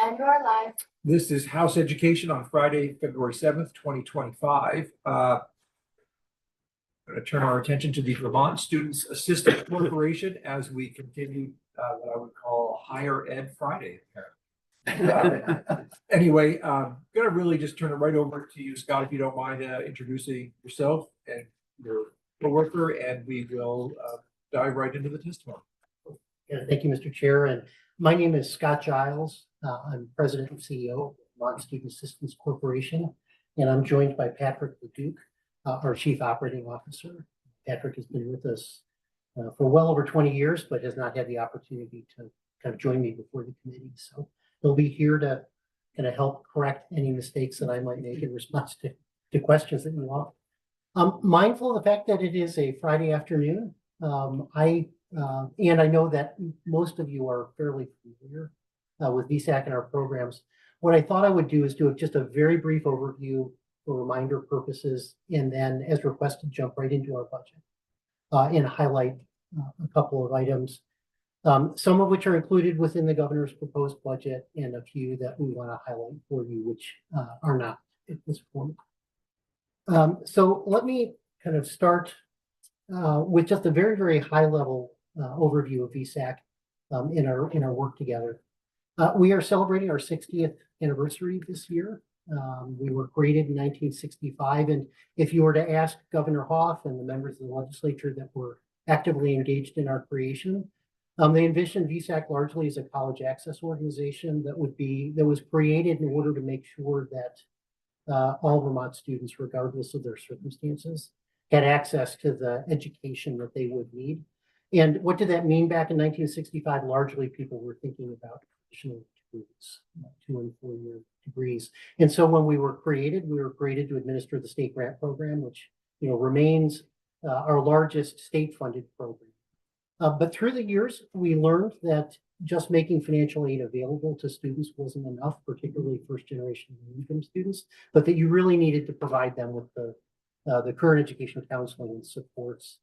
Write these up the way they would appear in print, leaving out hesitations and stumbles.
And we're live. This is House Education on Friday, February 7th, 2025. Going to turn our attention to the Vermont Students Assistance Corporation as we continue what I would call Higher Ed Friday. Anyway, going to really just turn it right over to you, Scott, if you don't mind introducing yourself and your coworker, and we will dive right into the testimony. Yeah, thank you, Mr. Chair. And my name is Scott Giles. I'm President and CEO of Vermont Student Assistance Corporation, and I'm joined by Patrick Leduc, our Chief Operating Officer. Patrick has been with us for well over 20 years, but has not had the opportunity to kind of join me before the committee. So he'll be here to kind of help correct any mistakes that I might make in response to questions that you all. I'm mindful of the fact that it is a Friday afternoon. And I know that most of you are fairly familiar with VSAC and our programs. What I thought I would do is do just a very brief overview for reminder purposes, and then, as requested, jump right into our budget and highlight a couple of items, some of which are included within the governor's proposed budget, and a few that we want to highlight for you, which are not at this point. So let me kind of start with just a very, very high level overview of VSAC in our work together. We are celebrating our 60th anniversary this year. We were created in 1965, and if you were to ask Governor Hoff and the members of the legislature that were actively engaged in our creation, they envisioned VSAC largely as a college access organization that was created in order to make sure that all Vermont students, regardless of their circumstances, had access to the education that they would need. And what did that mean back in 1965? Largely, people were thinking about traditional degrees, 2- and 4-year degrees. And so when we were created to administer the state grant program, which remains our largest state-funded program. But through the years, we learned that just making financial aid available to students wasn't enough, particularly first-generation income students, but that you really needed to provide them with the current education counseling and supports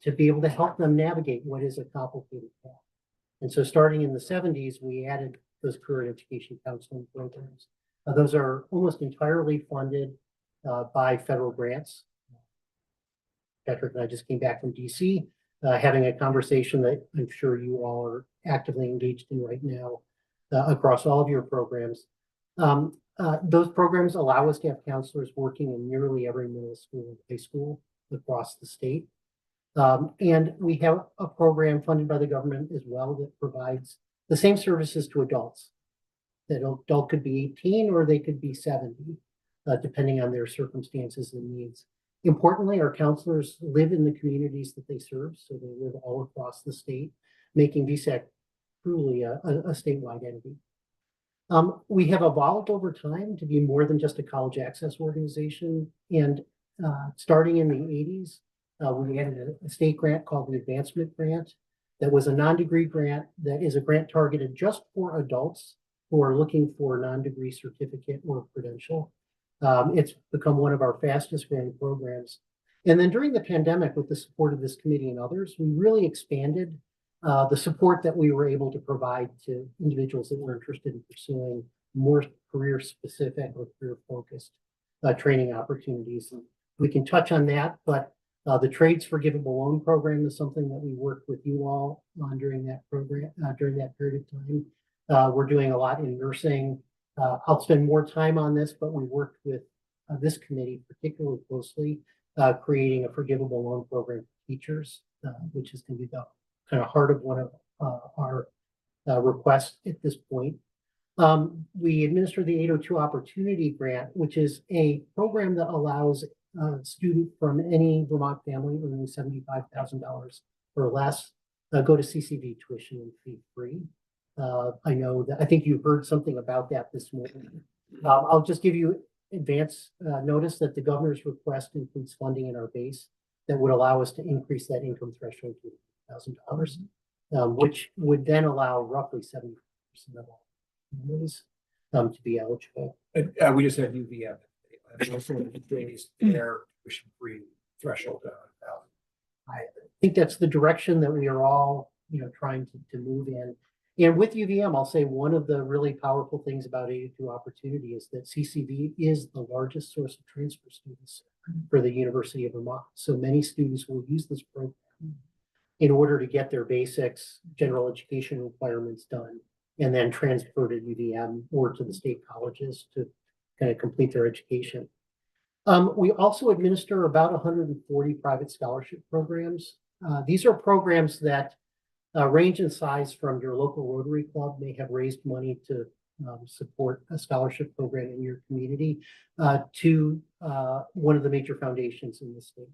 to be able to help them navigate what is a complicated path. And so starting in the 70s, we added those current education counseling programs. Those are almost entirely funded by federal grants. Patrick and I just came back from DC, having a conversation that I'm sure you all are actively engaged in right now across all of your programs. Those programs allow us to have counselors working in nearly every middle school and high school across the state. And we have a program funded by the government as well that provides the same services to adults. That adult could be 18 or they could be 70, depending on their circumstances and needs. Importantly, our counselors live in the communities that they serve, so they live all across the state, making VSAC truly a statewide entity. We have evolved over time to be more than just a college access organization, and starting in the 80s, we added a state grant called the Advancement Grant that was a non-degree grant that is a grant targeted just for adults who are looking for a non-degree certificate or credential. It's become one of our fastest growing programs. And then during the pandemic, with the support of this committee and others, we really expanded the support that we were able to provide to individuals that were interested in pursuing more career-specific or career-focused training opportunities. And we can touch on that, but the Trades Forgivable Loan Program is something that we worked with you all on during that program, during that period of time. We're doing a lot in nursing. I'll spend more time on this, but we worked with this committee particularly closely, creating a forgivable loan program for teachers, which is going to be the kind of heart of one of our requests at this point. We administer the 802 Opportunity Grant, which is a program that allows a student from any Vermont family earning $75,000 or less go to CCV tuition and fee free. I think you heard something about that this morning. I'll just give you advance notice that the governor's request includes funding in our base that would allow us to increase that income threshold to $1,000, which would then allow roughly 70% of all families to be eligible. We just had UVM. Their tuition-free threshold. I think that's the direction that we are all, trying to move in. And with UVM, I'll say one of the really powerful things about 82 Opportunity is that CCV is the largest source of transfer students for the University of Vermont. So many students will use this program in order to get their basics, general education requirements done, and then transfer to UVM or to the state colleges to kind of complete their education. We also administer about 140 private scholarship programs. These are programs that range in size from your local Rotary Club may have raised money to support a scholarship program in your community to one of the major foundations in the state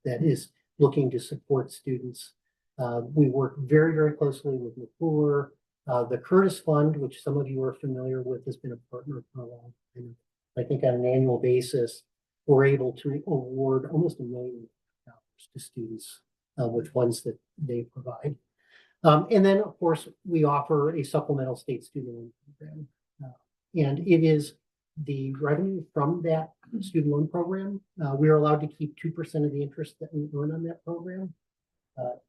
that is looking to support students. We work very, very closely with McClure. The Curtis Fund, which some of you are familiar with, has been a partner for a long time. I think on an annual basis, we're able to award almost $1 million to students with funds that they provide. And then, of course, we offer a supplemental state student loan program. And it is the revenue from that student loan program. We are allowed to keep 2% of the interest that we earn on that program.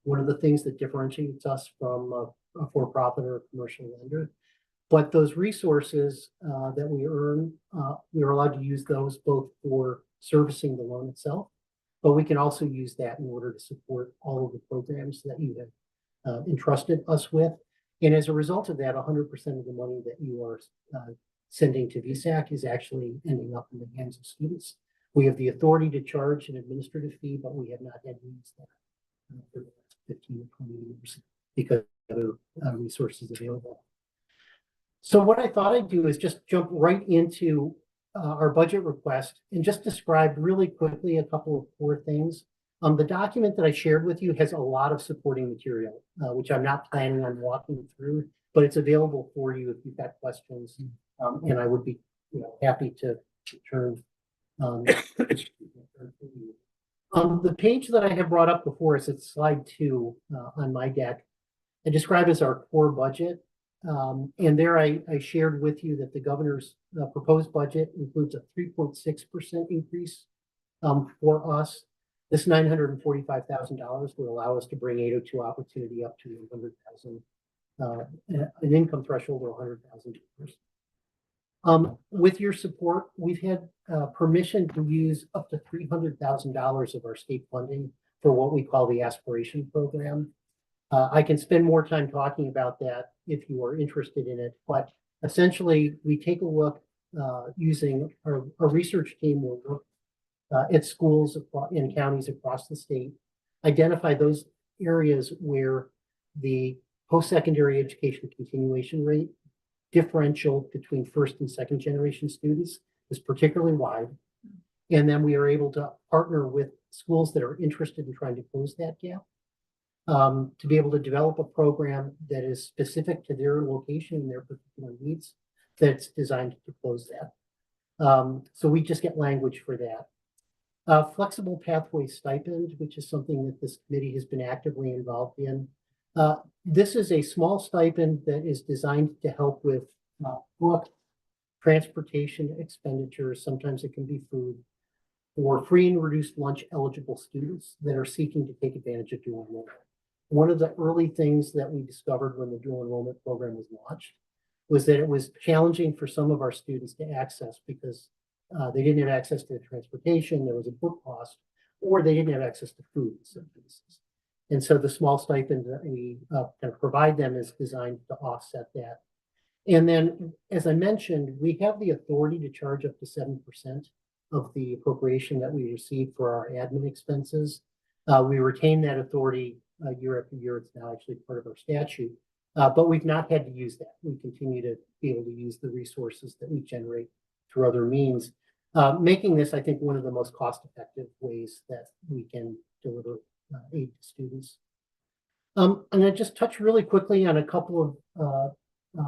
One of the things that differentiates us from a for-profit or a commercial lender. But those resources that we earn, we are allowed to use those both for servicing the loan itself, but we can also use that in order to support all of the programs that you have entrusted us with. And as a result of that, 100% of the money that you are sending to VSAC is actually ending up in the hands of students. We have the authority to charge an administrative fee, but we have not had to use that for the last 15 or 20 years because of other resources available. So what I thought I'd do is just jump right into our budget request and just describe really quickly a couple of core things. The document that I shared with you has a lot of supporting material, which I'm not planning on walking through, but it's available for you if you've got questions. And I would be happy to turn. The page that I have brought up before is it's slide 2 on my deck. I describe as our core budget. And there I shared with you that the governor's proposed budget includes a 3.6% increase for us. This $945,000 will allow us to bring 802 Opportunity up to 100,000, an income threshold of $100,000. With your support, we've had permission to use up to $300,000 of our state funding for what we call the Aspiration Program. I can spend more time talking about that if you are interested in it, but essentially we take a look using our research team will look at schools in counties across the state, identify those areas where the post-secondary education continuation rate differential between first and second generation students is particularly wide. And then we are able to partner with schools that are interested in trying to close that gap. To be able to develop a program that is specific to their location and their particular needs that's designed to close that. So we just get language for that. Flexible pathway stipend, which is something that this committee has been actively involved in. This is a small stipend that is designed to help with book, transportation expenditures, sometimes it can be food, for free and reduced lunch eligible students that are seeking to take advantage of dual enrollment. One of the early things that we discovered when the dual enrollment program was launched was that it was challenging for some of our students to access because they didn't have access to the transportation, there was a book cost, or they didn't have access to food in some cases. And so the small stipend that we kind of provide them is designed to offset that. And then, as I mentioned, we have the authority to charge up to 7% of the appropriation that we receive for our admin expenses. We retain that authority year after year. It's now actually part of our statute, but we've not had to use that. We continue to be able to use the resources that we generate through other means, making this, I think, one of the most cost-effective ways that we can deliver aid to students. I'm going to just touch really quickly on a couple of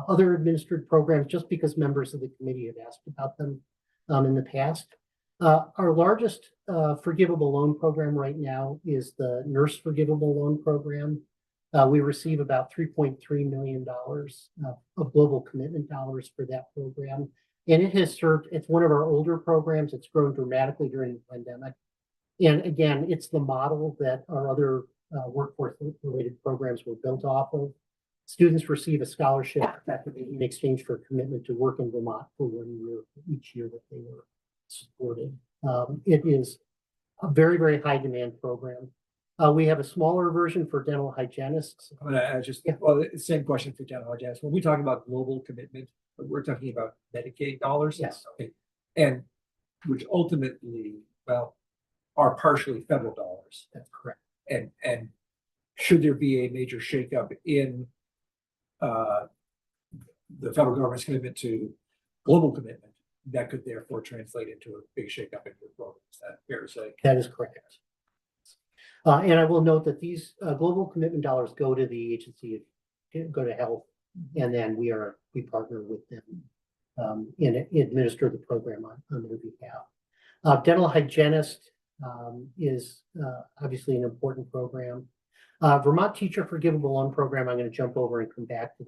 other administered programs, just because members of the committee have asked about them in the past. Our largest forgivable loan program right now is the Nurse Forgivable Loan Program. We receive about $3.3 million of global commitment dollars for that program. And it has served, it's one of our older programs. It's grown dramatically during the pandemic. And again, it's the model that our other workforce-related programs were built off of. Students receive a scholarship effectively in exchange for a commitment to work in Vermont for 1 year each year that they were supported. It is a very, very high demand program. We have a smaller version for dental hygienists. I'm gonna add well, the same question for general hygienist. When we talk about global commitment, we're talking about Medicaid dollars. Yes. Okay. And which ultimately, well, are partially federal dollars. That's correct. And should there be a major shakeup in the federal government's commitment to global commitment, that could therefore translate into a big shakeup in your program. Is that fair to say? That is correct. And I will note that these global commitment dollars go to the agency, go to health, and then we partner with them and administer the program on their behalf. Dental hygienist is obviously an important program. Vermont Teacher Forgivable Loan Program, I'm going to jump over and come back to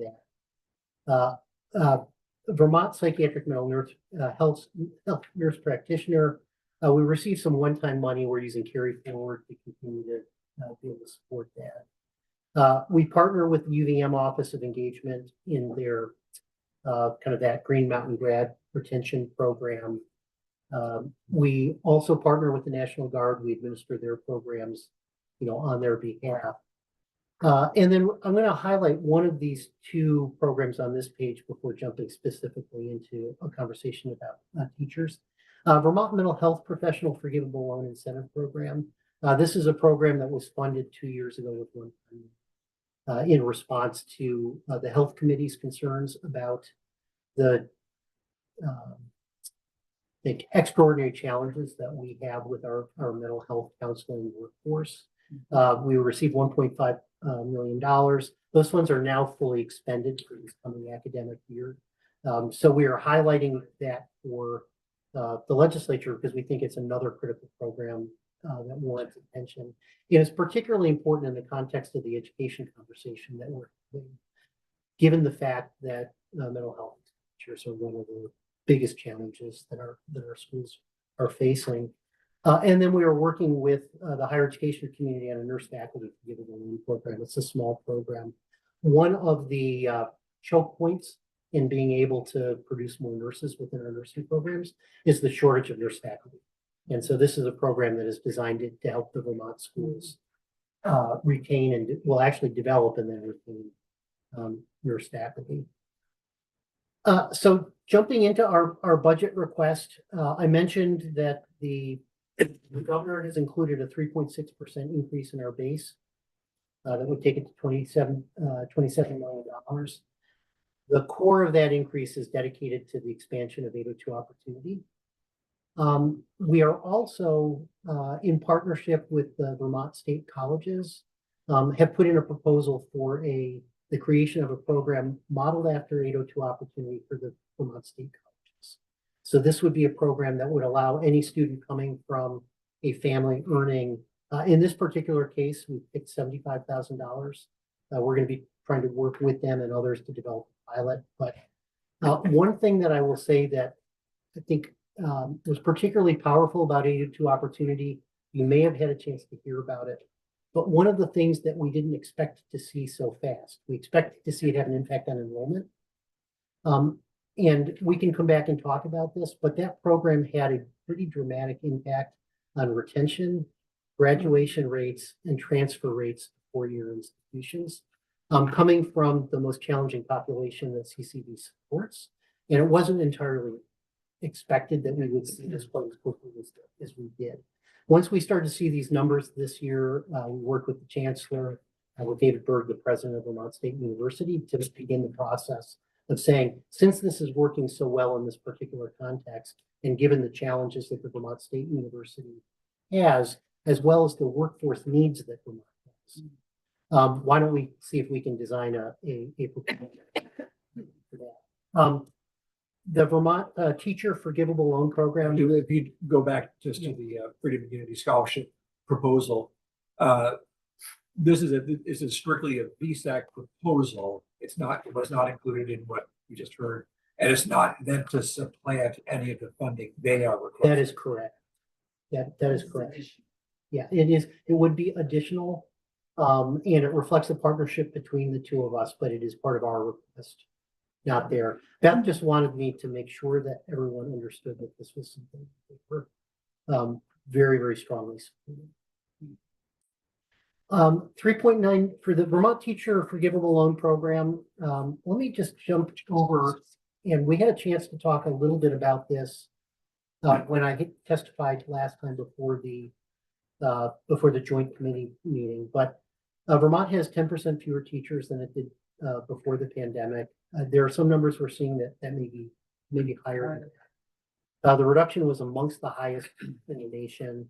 that. Vermont Psychiatric Mental Nurse Health Nurse Practitioner. We received some one-time money. We're using carry forward to continue to be able to support that. We partner with the UVM Office of Engagement in their kind of that Green Mountain Grad Retention Program. We also partner with the National Guard. We administer their programs, on their behalf. And then I'm going to highlight one of these two programs on this page before jumping specifically into a conversation about teachers. Vermont Mental Health Professional Forgivable Loan Incentive Program. This is a program that was funded 2 years ago with one in response to the health committee's concerns about the extraordinary challenges that we have with our mental health counseling workforce. We received $1.5 million. Those funds are now fully expended for this coming academic year. So we are highlighting that for the legislature because we think it's another critical program that warrants attention. It is particularly important in the context of the education conversation that we're having, given the fact that mental health teachers are one of the biggest challenges that our schools are facing. And then we are working with the higher education community and a nurse faculty forgivable loan program. It's a small program. One of the choke points in being able to produce more nurses within our nursing programs is the shortage of nurse faculty. And so this is a program that is designed to help the Vermont schools retain and will actually develop and then retain nurse faculty. So jumping into our budget request, I mentioned that the governor has included a 3.6% increase in our base that would take it to $27 million. The core of that increase is dedicated to the expansion of 802 Opportunity. We are also in partnership with the Vermont State Colleges, have put in a proposal for the creation of a program modeled after 802 Opportunity for the Vermont State Colleges. So this would be a program that would allow any student coming from a family earning, in this particular case, we picked $75,000. We're going to be trying to work with them and others to develop a pilot. But one thing that I will say that I think was particularly powerful about 802 Opportunity, you may have had a chance to hear about it, but one of the things that we didn't expect to see so fast, we expected to see it have an impact on enrollment. And we can come back and talk about this, but that program had a pretty dramatic impact on retention, graduation rates, and transfer rates to four-year institutions, coming from the most challenging population that CCV supports. And it wasn't entirely expected that we would see this quite as quickly as we did. Once we started to see these numbers this year, we worked with the chancellor, with David Berg, the president of Vermont State University, to begin the process of saying, since this is working so well in this particular context, and given the challenges that the Vermont State University has, as well as the workforce needs that Vermont has, why don't we see if we can design a proposal for that? The Vermont Teacher Forgivable Loan Program. If you go back just to the Freedom and Unity Scholarship proposal, this is strictly a VSAC proposal. It was not included in what we just heard, and it's not meant to supplant any of the funding they are requesting. That is correct. That is correct. Yeah, it is. It would be additional And it reflects a partnership between the two of us, but it is part of our request, not there. Beth just wanted me to make sure that everyone understood that this was something we were very, very strongly supporting. 3.9 for the Vermont Teacher Forgivable Loan Program. Let me just jump over, and we had a chance to talk a little bit about this when I testified last time before the joint committee meeting. But Vermont has 10% fewer teachers than it did before the pandemic. There are some numbers we're seeing that may be higher. The reduction was amongst the highest in the nation.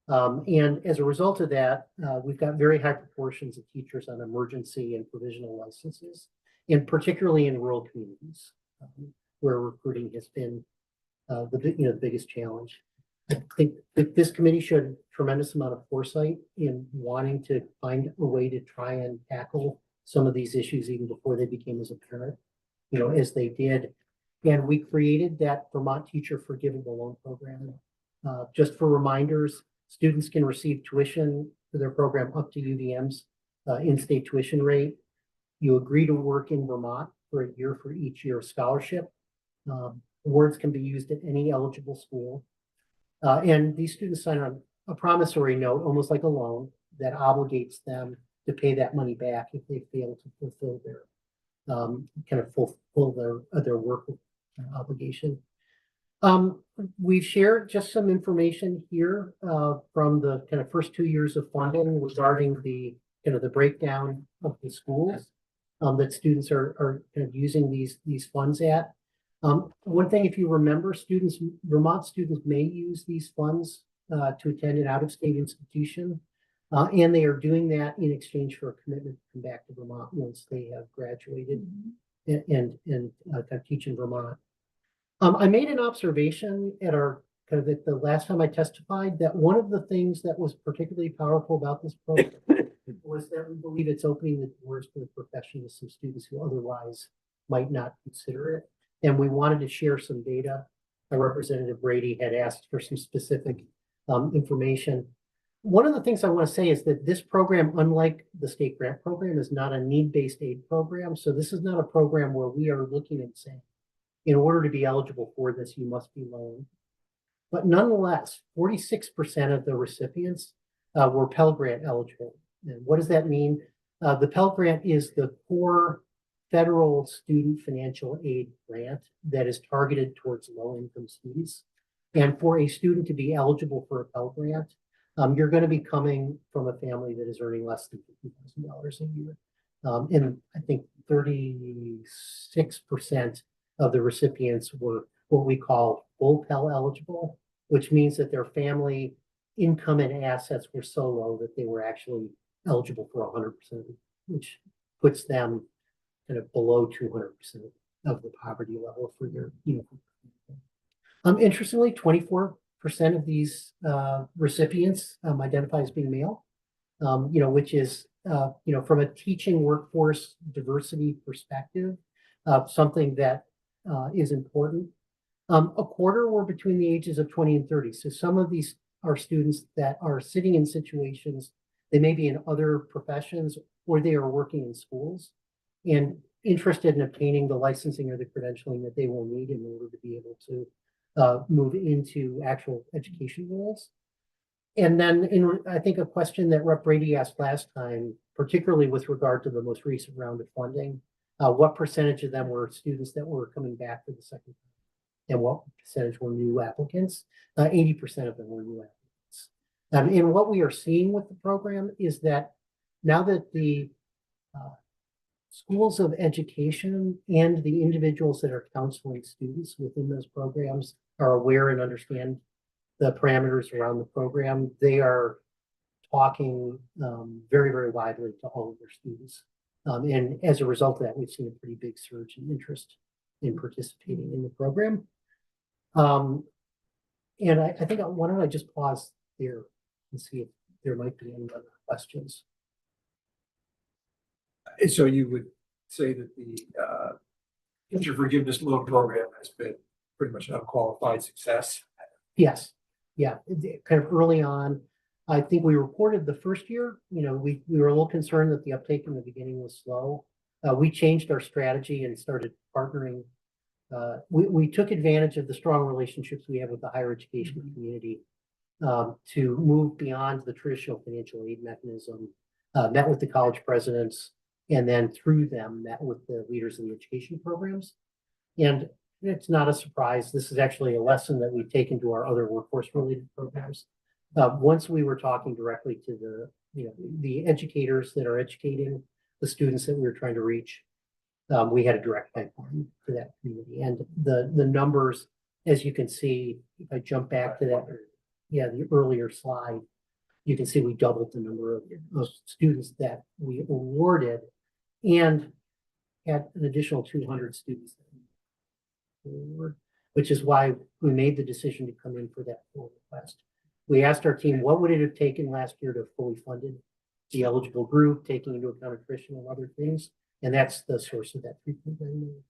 And as a result of that, we've got very high proportions of teachers on emergency and provisional licenses, and particularly in rural communities where recruiting has been the biggest challenge. I think that this committee showed a tremendous amount of foresight in wanting to find a way to try and tackle some of these issues even before they became as apparent, as they did. And we created that Vermont Teacher Forgivable Loan Program. Just for reminders, students can receive tuition for their program up to UVM's in-state tuition rate. You agree to work in Vermont for a year for each year of scholarship. Awards can be used at any eligible school. And these students sign on a promissory note, almost like a loan, that obligates them to pay that money back if they fail to fulfill their their work obligation. We've shared just some information here from the kind of first 2 years of funding regarding the breakdown of the schools that students are kind of using these funds at. One thing, if you remember, Vermont students may use these funds to attend an out-of-state institution, and they are doing that in exchange for a commitment to come back to Vermont once they have graduated and teach in Vermont. I made an observation at the last time I testified that one of the things that was particularly powerful about this program was that we believe it's opening the doors for the profession to some students who otherwise might not consider it. And we wanted to share some data. Representative Brady had asked for some specific information. One of the things I want to say is that this program, unlike the state grant program, is not a need-based aid program. So this is not a program where we are looking and saying, in order to be eligible for this, you must be loaned. But nonetheless, 46% of the recipients were Pell Grant eligible. And what does that mean? The Pell Grant is the core federal student financial aid grant that is targeted towards low-income students. And for a student to be eligible for a Pell Grant, you're going to be coming from a family that is earning less than $50,000 a year. And I think 36% of the recipients were what we call full Pell eligible, which means that their family income and assets were so low that they were actually eligible for 100%, which puts them kind of below 200% of the poverty level for their Interestingly, 24% of these recipients identify as being male, which is, from a teaching workforce diversity perspective, something that is important. A quarter were between the ages of 20 and 30. So some of these are students that are sitting in situations, they may be in other professions or they are working in schools and interested in obtaining the licensing or the credentialing that they will need in order to be able to move into actual education roles. And then I think a question that Rep. Brady asked last time, particularly with regard to the most recent round of funding, what percentage of them were students that were coming back for the second time? And what percentage were new applicants? 80% of them were new applicants. And what we are seeing with the program is that now that the schools of education and the individuals that are counseling students within those programs are aware and understand the parameters around the program, they are talking very, very widely to all of their students. And as a result of that, we've seen a pretty big surge in interest in participating in the program. And I think, why don't I just pause there and see if there might be any other questions. So you would say that the Teacher Forgiveness Loan Program has been pretty much an unqualified success? Yes. Yeah. Kind of early on, I think we reported the first year, we were a little concerned that the uptake in the beginning was slow. We changed our strategy and started partnering. We took advantage of the strong relationships we have with the higher education community to move beyond the traditional financial aid mechanism, met with the college presidents, and then through them met with the leaders of the education programs. And it's not a surprise. This is actually a lesson that we've taken to our other workforce-related programs. Once we were talking directly to the educators that are educating the students that we were trying to reach, we had a direct pipeline to that community. And the numbers, as you can see, if I jump back to that, the earlier slide, you can see we doubled the number of students that we awarded and had an additional 200 students that we awarded, which is why we made the decision to come in for that full request. We asked our team, what would it have taken last year to fully funded the eligible group, taking into account attrition and other things? And that's the source of that $3.9 million.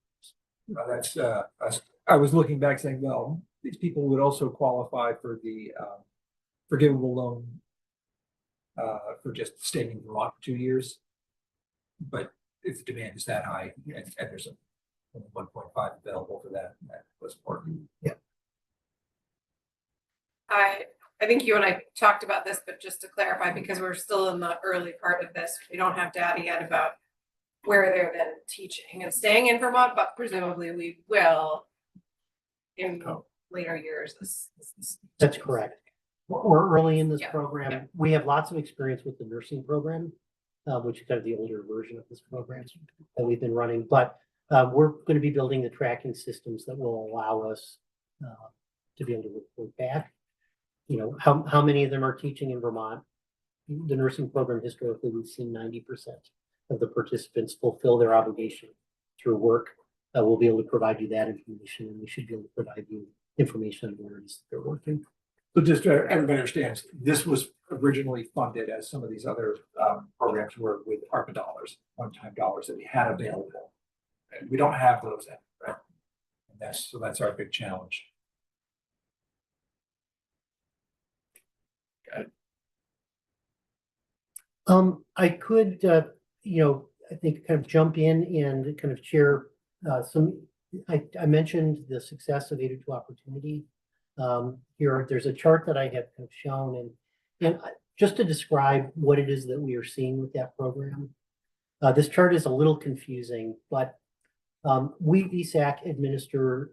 I was looking back saying, well, these people would also qualify for the forgivable loan for just staying in Vermont for 2 years. But if the demand is that high, and there's only 1.5 available for that was important. Yeah. I think you and I talked about this, but just to clarify, because we're still in the early part of this, we don't have data yet about where they're then teaching and staying in Vermont, but presumably we will in later years. That's correct. We're early in this Yeah. program. Yeah. We have lots of experience with the nursing program, which is kind of the older version of this program that we've been running. But we're going to be building the tracking systems that will allow us to be able to report back. How many of them are teaching in Vermont? The nursing program, historically, we've seen 90% of the participants fulfill their obligation through work. We'll be able to provide you that information, and we should be able to provide you information on where it is that they're working. So just so everybody understands, this was originally funded as some of these other programs were with ARPA dollars, one-time dollars that we had available. And we don't have those yet, right? And that's our big challenge. I could, I think kind of jump in and kind of share I mentioned the success of 802 Opportunity. There's a chart that I have kind of shown, and just to describe what it is that we are seeing with that program. This chart is a little confusing, but we, VSAC, administer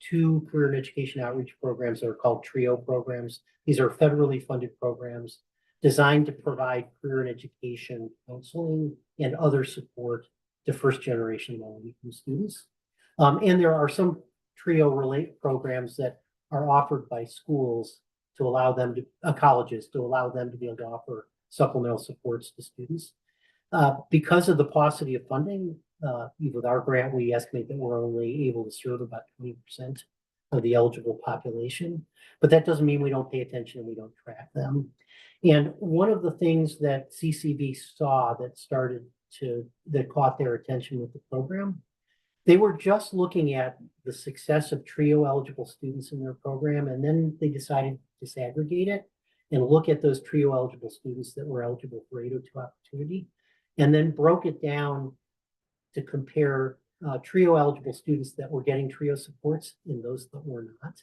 2 career and education outreach programs that are called TRIO programs. These are federally funded programs designed to provide career and education counseling and other support to first-generation low-income students. And there are some TRIO-related programs that are offered by schools to allow them to, colleges, to allow them to be able to offer supplemental supports to students. Because of the paucity of funding, with our grant, we estimate that we're only able to serve about 20% of the eligible population, but that doesn't mean we don't pay attention and we don't track them. And one of the things that CCV saw that caught their attention with the program, they were just looking at the success of TRIO eligible students in their program, and then they decided to disaggregate it and look at those TRIO eligible students that were eligible for 802 Opportunity, and then broke it down to compare TRIO eligible students that were getting TRIO supports and those that were not.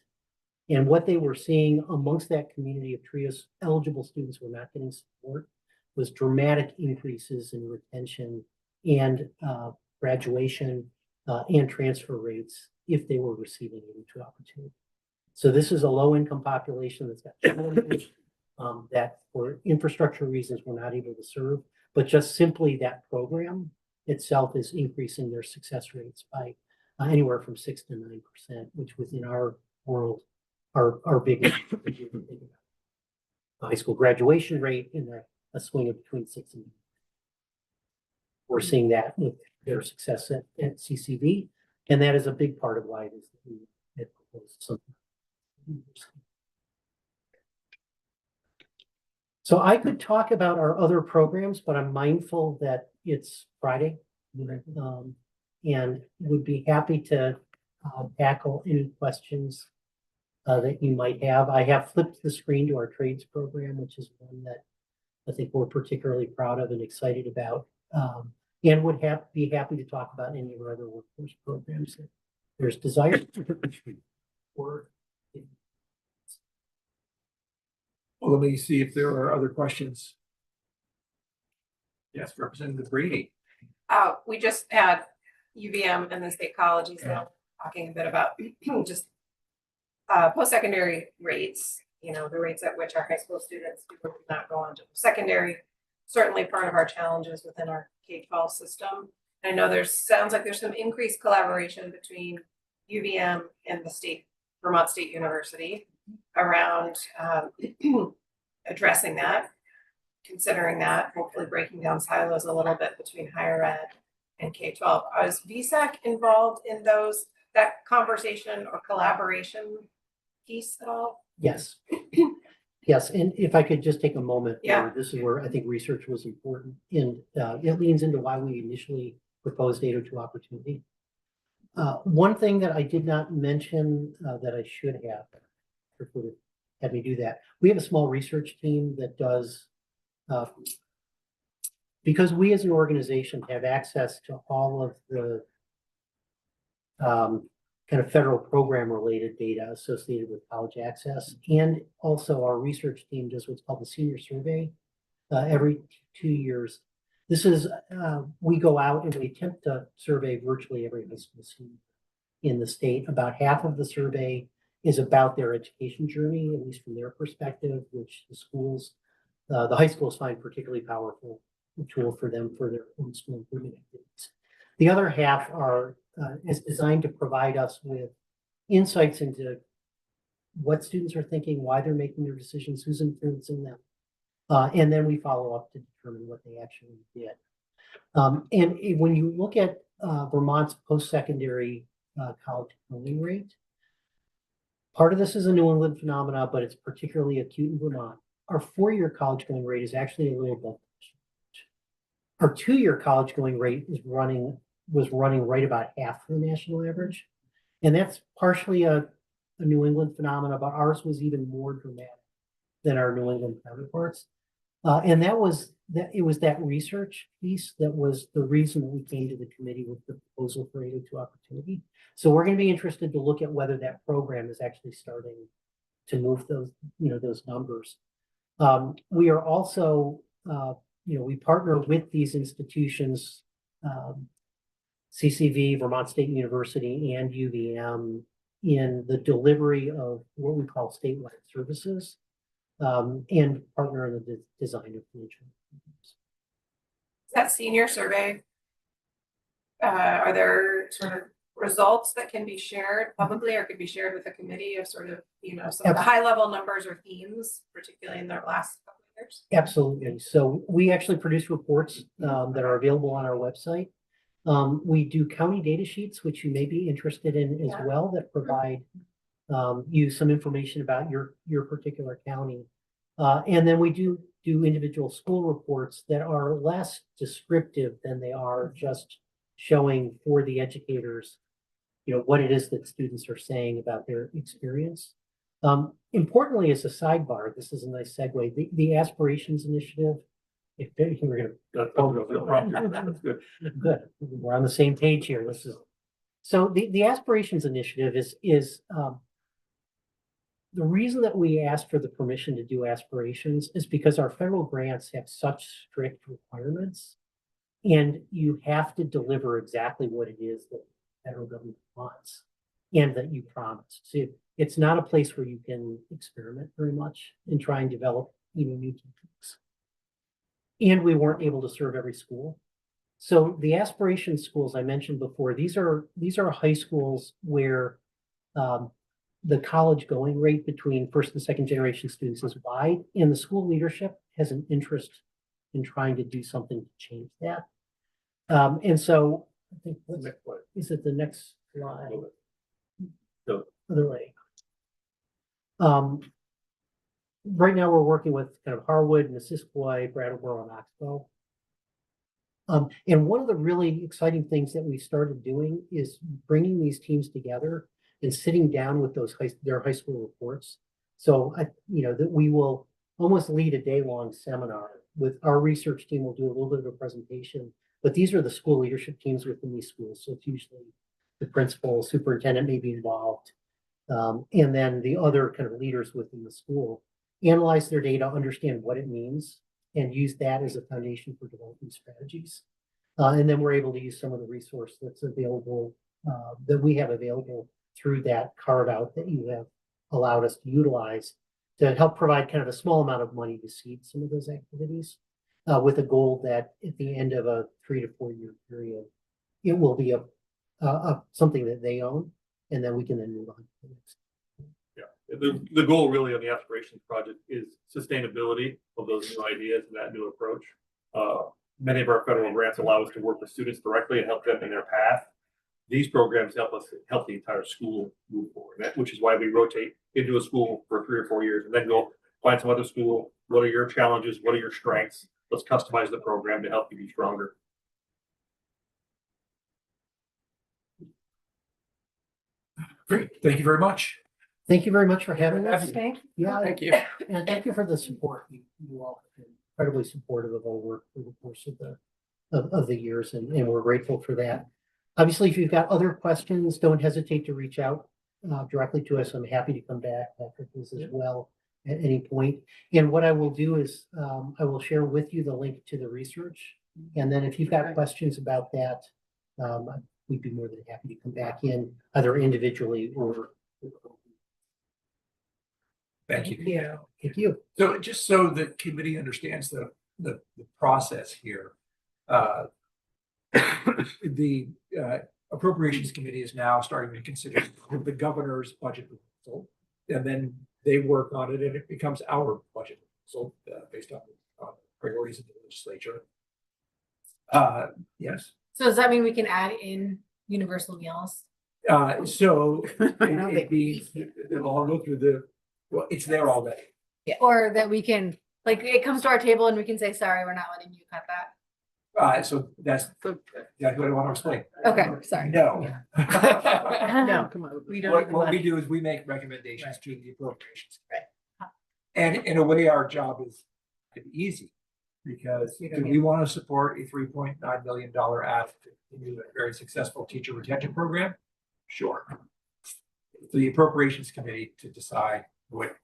And what they were seeing amongst that community of TRIO eligible students who were not getting support was dramatic increases in retention and graduation and transfer rates if they were receiving 802 Opportunity. So this is a low-income population that's got challenges that for infrastructure reasons we're not able to serve, but just simply that program itself is increasing their success rates by anywhere from 6 to 9%, which within our world are big. High school graduation rate in a swing of between 6 and 8. We're seeing that with their success at CCV, and that is a big part of why it is that we had proposed something. So I could talk about our other programs, but I'm mindful that it's Friday, and would be happy to tackle any questions that you might have. I have flipped the screen to our trades program, which is one that I think we're particularly proud of and excited about. And would be happy to talk about any of our other workforce programs that there's desire for. Well, let me see if there are other questions. Yes, Representative Brady. We just had UVM and the state colleges now talking a bit about just post-secondary rates, the rates at which our high school students do not go on to secondary. Certainly part of our challenges within our K-12 system. I know sounds like there's some increased collaboration between UVM and the Vermont State University around addressing that, considering that, hopefully breaking down silos a little bit between higher ed and K-12. Was VSAC involved in that conversation or collaboration piece at all? Yes. Yes, and if I could just take a moment. Yeah. This is where I think research was important, and it leans into why we initially proposed 802 opportunity. One thing that I did not mention that I should have, would have had me do that. We have a small research team that does, because we as an organization have access to all of the kind of federal program related data associated with college access. And also our research team does what's called the senior survey every 2 years. This is, we go out and we attempt to survey virtually every high school student in the state. About half of the survey is about their education journey, at least from their perspective, which the high schools find particularly powerful tool for them for their own school improvement activities. The other half is designed to provide us with insights into what students are thinking, why they're making their decisions, who's influencing them. And then we follow up to determine what they actually did. And when you look at Vermont's post-secondary college going rate, part of this is a New England phenomena, but it's particularly acute in Vermont. Our 4-year college going rate is actually a little above. Our 2-year college going rate was running right about half the national average. And that's partially a New England phenomena, but ours was even more dramatic than our New England counterparts. And it was that research piece that was the reason that we came to the committee with the proposal for 802 opportunity. So we're going to be interested to look at whether that program is actually starting to move those numbers. We are also, we partner with these institutions, CCV, Vermont State University, and UVM in the delivery of what we call statewide services, and partner in the design of financial programs. That senior survey, are there sort of results that can be shared publicly or could be shared with the committee of sort of, some of the high level numbers or themes, particularly in their last couple of years? Absolutely. So we actually produce reports that are available on our website. We do county data sheets, which you may be interested in as well, that provide you some information about your particular county. And then we do individual school reports that are less descriptive than they are just showing for the educators, what it is that students are saying about their experience. Importantly, as a sidebar, this is a nice segue, the Aspirations Initiative. If we're going to good, we're on the same page here. So the Aspirations Initiative is the reason that we asked for the permission to do aspirations is because our federal grants have such strict requirements, and you have to deliver exactly what it is that the federal government wants and that you promised. So it's not a place where you can experiment very much and try and develop new techniques. And we weren't able to serve every school. So the aspiration schools I mentioned before, these are high schools where the college going rate between first and second generation students is wide, and the school leadership has an interest in trying to do something to change that. And so I think is it the next slide? No. Other way. Right now we're working with kind of Harwood, Missisquoi, Brattleboro, and Oxbow. And one of the really exciting things that we started doing is bringing these teams together and sitting down with their high school reports. So that we will almost lead a day-long seminar with our research team. Will do a little bit of a presentation, but these are the school leadership teams within these schools. So it's usually the principal, superintendent may be involved. And then the other kind of leaders within the school analyze their data, understand what it means, and use that as a foundation for developing strategies. And then we're able to use some of the resource that's available, that we have available through that carve out that you have allowed us to utilize to help provide kind of a small amount of money to seed some of those activities, with a goal that at the end of a 3 to 4 year period, it will be something that they own, and then we can then move on to the next. Yeah, the goal really on the aspirations project is sustainability of those new ideas and that new approach. Many of our federal grants allow us to work with students directly and help them in their path. These programs help the entire school move forward, which is why we rotate into a school for 3 or 4 years and then go find some other school. What are your challenges? What are your strengths? Let's customize the program to help you be stronger. Great, thank you very much. Thank you very much for having us. Thank Yeah, Thank you. and thank you for the support. You all have been incredibly supportive of our work through the course of the years, and we're grateful for that. Obviously, if you've got other questions, don't hesitate to reach out directly to us. I'm happy to come back. Patrick is as well at any point. And what I will do is I will share with you the link to the research. And then if you've got questions about that, we'd be more than happy to come back in either individually or. Thank you. Yeah, thank you. So just so the committee understands the process here, the Appropriations Committee is now starting to consider the governor's budget proposal, and then they work on it, and it becomes our budget proposal based on priorities of the legislature. Yes. So does that mean we can add in universal meals? So it'll all go through well, it's there already. Yeah. Or that we can, like, it comes to our table and we can say, sorry, we're not letting you cut that. So that's exactly what I want to explain. Okay, sorry. No. No, come on. we don't. What we do is we make recommendations to the appropriations. Right. And in a way, our job is easy, because We do don't we want to support a $3.9 million ask to continue a very successful teacher retention program? Sure. It's the Appropriations Committee to decide what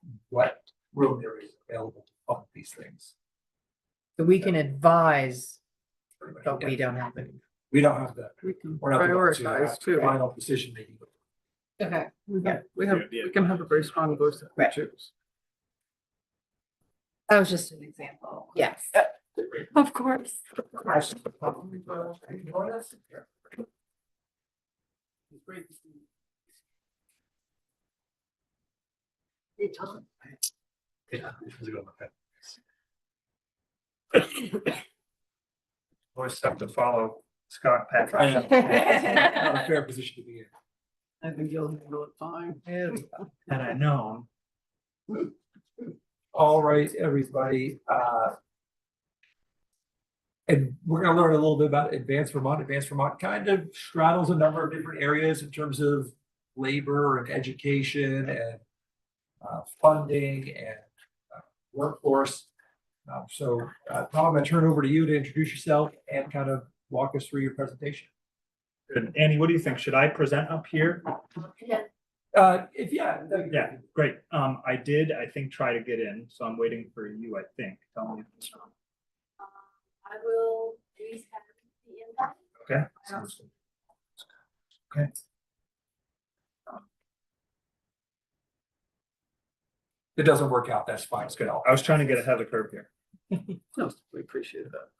room there is available to fund these things. So we can advise, Pretty much, but yeah. we don't have it. We don't have the, We can we're not the ones who prioritize have too. final decision making. Okay. We can have a very strong voice if we Right. choose. That was just an example. Yes. Of course. Yeah, this is a good one. Always have to follow Scott Patrick. I know. Not a fair position to be in. I think you'll handle it fine. Had I known. All right, everybody. And we're gonna learn a little bit about Advanced Vermont. Advanced Vermont kind of straddles a number of different areas in terms of labor and education and funding and workforce. So Tom, I'm gonna turn over to you to introduce yourself and kind of walk us through your presentation. Good. Andy, what do you think? Should I present up here? If yeah. Yeah, great. I did, I think, try to get in, so I'm waiting for you, I think. Tell me. I will please have the invite. Okay. Sounds good. Okay. It doesn't work out, that's fine. That's good. I was trying to get ahead of the curve here. No, we appreciate that.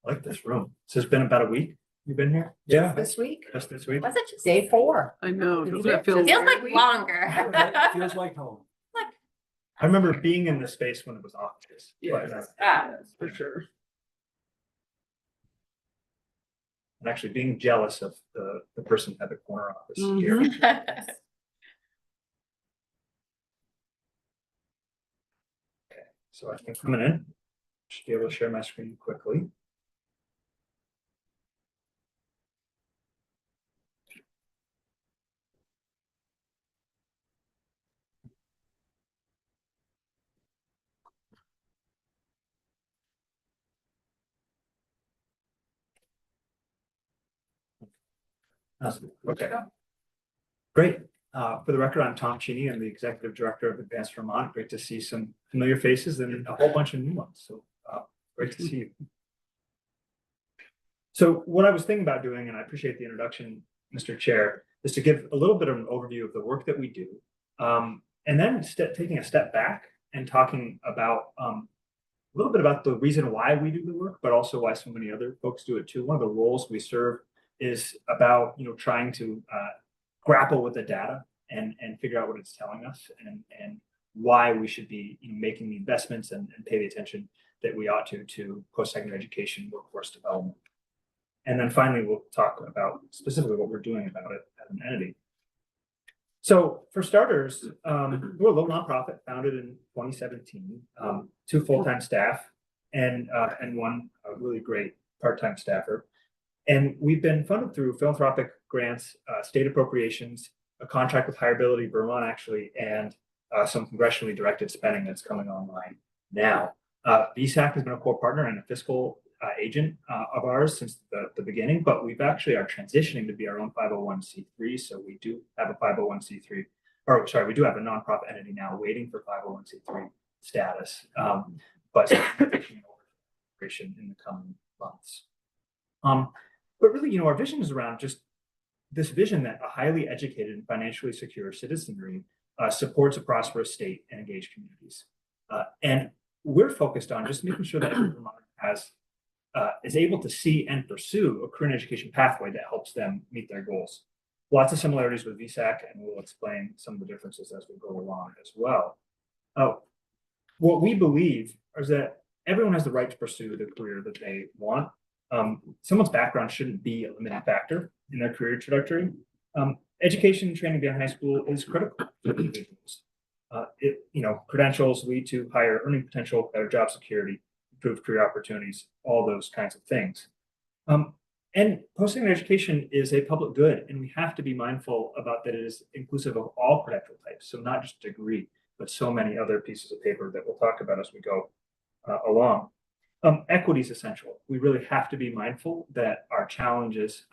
I like this room. So it's been about a week you've been here? Yeah. This week? Just this week? Was it just? Day 4. I know. Feels Doesn't that feel like weird? longer. Feels like home. I remember being in this space when it was office. Yeah. Ah. For sure. And actually being jealous of the person at the corner office here. So I think coming in, should be able to share my screen quickly. Okay. Great. For the record, I'm Tom Cheney. I'm the Executive Director of Advanced Vermont. Great to see some familiar faces and a whole bunch of new ones. So great to see you. So what I was thinking about doing, and I appreciate the introduction, Mr. Chair, is to give a little bit of an overview of the work that we do. And then taking a step back and talking about a little bit about the reason why we do the work, but also why so many other folks do it too. One of the roles we serve is about trying to grapple with the data and figure out what it's telling us and why we should be making the investments and pay the attention that we ought to post-secondary education, workforce development. And then finally, we'll talk about specifically what we're doing about it as an entity. So for starters, we're a little nonprofit founded in 2017, 2 full-time staff and one really great part-time staffer. And we've been funded through philanthropic grants, state appropriations, a contract with Hireability Vermont actually, and some congressionally directed spending that's coming online now. VSAC has been a core partner and a fiscal agent of ours since the beginning, but we've actually are transitioning to be our own 501c3. So we do have a 501c3, or sorry, we do have a nonprofit entity now waiting for 501c3 status, but operation in the coming months. But really, our vision is around just this vision that a highly educated and financially secure citizenry supports a prosperous state and engaged communities. And we're focused on just making sure that every Vermonter is able to see and pursue a career and education pathway that helps them meet their goals. Lots of similarities with VSAC, and we'll explain some of the differences as we go along as well. What we believe is that everyone has the right to pursue the career that they want. Someone's background shouldn't be a limiting factor in their career trajectory. Education and training beyond high school is critical for individuals. Credentials lead to higher earning potential, better job security, improved career opportunities, all those kinds of things. And post-secondary education is a public good, and we have to be mindful about that it is inclusive of all credential types. So not just degree, but so many other pieces of paper that we'll talk about as we go along. Equity is essential. We really have to be mindful that our challenges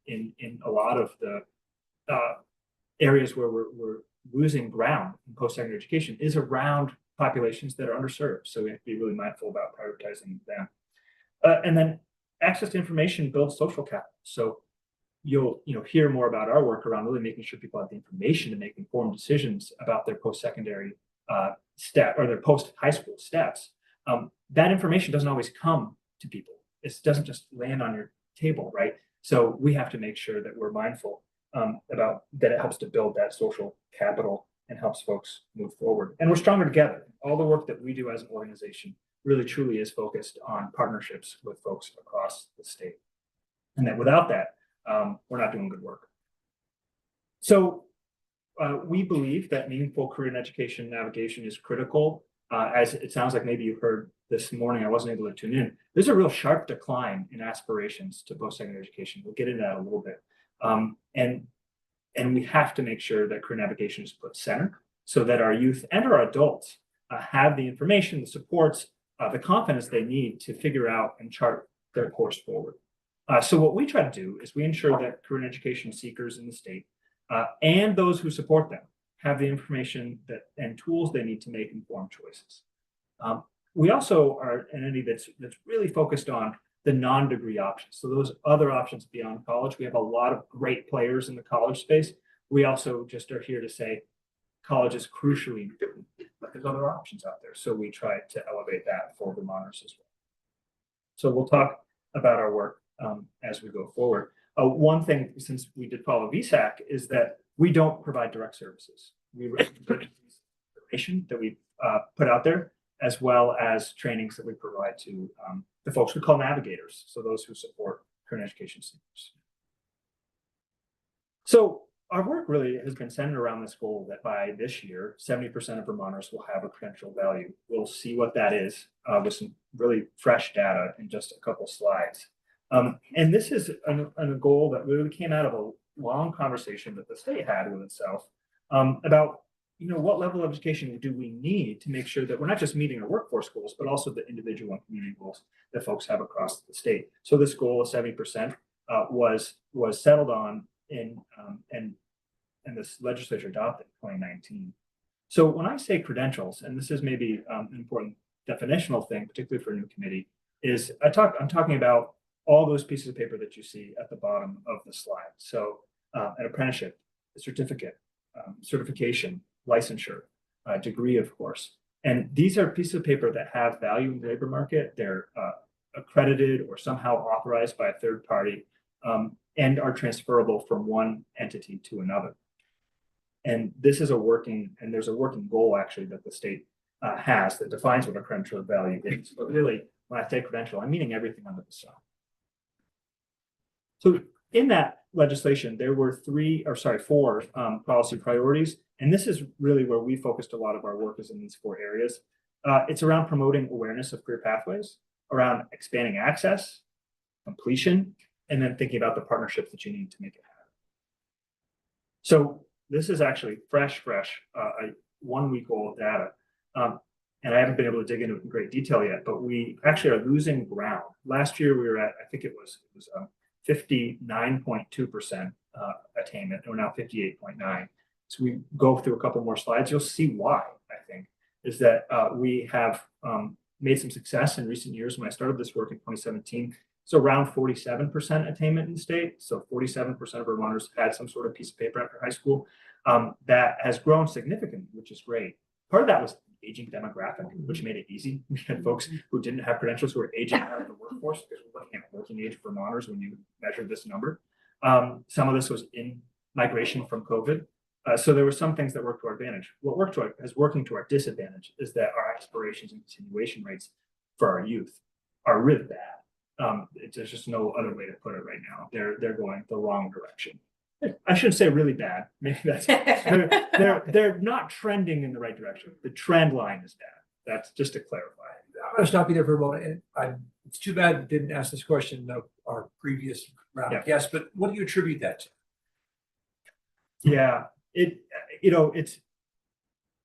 in a lot of the areas where we're losing ground in post-secondary education is around populations that are underserved. So we have to be really mindful about prioritizing them. And then access to information builds social capital. So you'll hear more about our work around really making sure people have the information to make informed decisions about their post-secondary step or their post-high school steps. That information doesn't always come to people. It doesn't just land on your table, right? So we have to make sure that we're mindful about that it helps to build that social capital and helps folks move forward. And we're stronger together. All the work that we do as an organization really truly is focused on partnerships with folks across the state. And that without that, we're not doing good work. So we believe that meaningful career and education navigation is critical. As it sounds like maybe you heard this morning, I wasn't able to tune in. There's a real sharp decline in aspirations to post-secondary education. We'll get into that a little bit. And we have to make sure that career navigation is put center so that our youth and our adults have the information, the supports, the confidence they need to figure out and chart their course forward. So what we try to do is we ensure that career and education seekers in the state and those who support them have the information and tools they need to make informed choices. We also are an entity that's really focused on the non-degree options. So those other options beyond college, we have a lot of great players in the college space. We also just are here to say college is crucially important, but there's other options out there. So we try to elevate that for Vermonters as well. So we'll talk about our work as we go forward. One thing, since we did follow VSAC, is that we don't provide direct services. We recommend information that we put out there, as well as trainings that we provide to the folks we call navigators, so those who support career and education seekers. So our work really has been centered around this goal that by this year, 70% of Vermonters will have a credential value. We'll see what that is with some really fresh data in just a couple slides. And this is a goal that really came out of a long conversation that the state had with itself about what level of education do we need to make sure that we're not just meeting our workforce goals, but also the individual and community goals that folks have across the state. So this goal of 70% was settled on and this legislature adopted in 2019. So when I say credentials, and this is maybe an important definitional thing, particularly for a new committee, is I'm talking about all those pieces of paper that you see at the bottom of the slide. So an apprenticeship, a certificate, certification, licensure, degree, of course. And these are pieces of paper that have value in the labor market. They're accredited or somehow authorized by a third party, and are transferable from one entity to another. And this is there's a working goal actually that the state has that defines what a credential of value is. But really, when I say credential, I'm meaning everything under the sun. So in that legislation, there were four policy priorities. And this is really where we focused a lot of our work, is in these four areas. It's around promoting awareness of career pathways, around expanding access, completion, and then thinking about the partnerships that you need to make it happen. So this is actually fresh, 1 week old data. And I haven't been able to dig into it in great detail yet, but we actually are losing ground. Last year we were at, I think it was 59.2% attainment, and we're now 58.9. So we go through a couple more slides, you'll see why, I think, is that we have made some success in recent years. When I started this work in 2017, it's around 47% attainment in the state. So 47% of Vermonters had some sort of piece of paper after high school. That has grown significantly, which is great. Part of that was aging demographic, which made it easy. We had folks who didn't have credentials who were aging out of the workforce, because we're looking at working age Vermonters when you measure this number. Some of this was in migration from COVID. So there were some things that worked to our advantage. What is working to our disadvantage is that our aspirations and continuation rates for our youth are really bad. There's just no other way to put it right now. They're going the wrong direction. I shouldn't say really bad. Maybe that's they're not trending in the right direction. The trend line is bad. That's just to clarify. I'm gonna stop you there for a moment. And it's too bad we didn't ask this question of our previous round of guests, but what do you attribute that to? Yeah,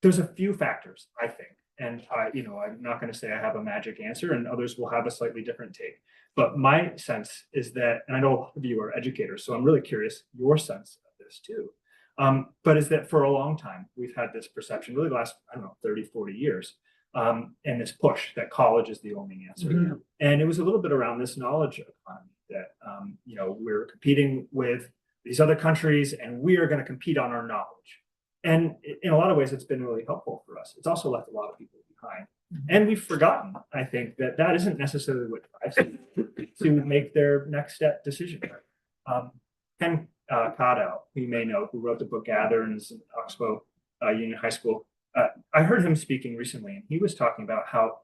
there's a few factors, I think. And I'm not going to say I have a magic answer, and others will have a slightly different take. But my sense is that, and I know a lot of you are educators, so I'm really curious your sense of this too. But is that for a long time, we've had this perception, really the last, 30, 40 years, and this push that college is the only answer. Mm-hmm. And it was a little bit around this knowledge economy that, we're competing with these other countries, and we are going to compete on our knowledge. And in a lot of ways, it's been really helpful for us. It's also left a lot of people behind. And we've forgotten, I think, that isn't necessarily what drives them to make their next step decision. Ken Caudill, who you may know, who wrote the book Gather and is in Oxbow Union High School. I heard him speaking recently, and he was talking about how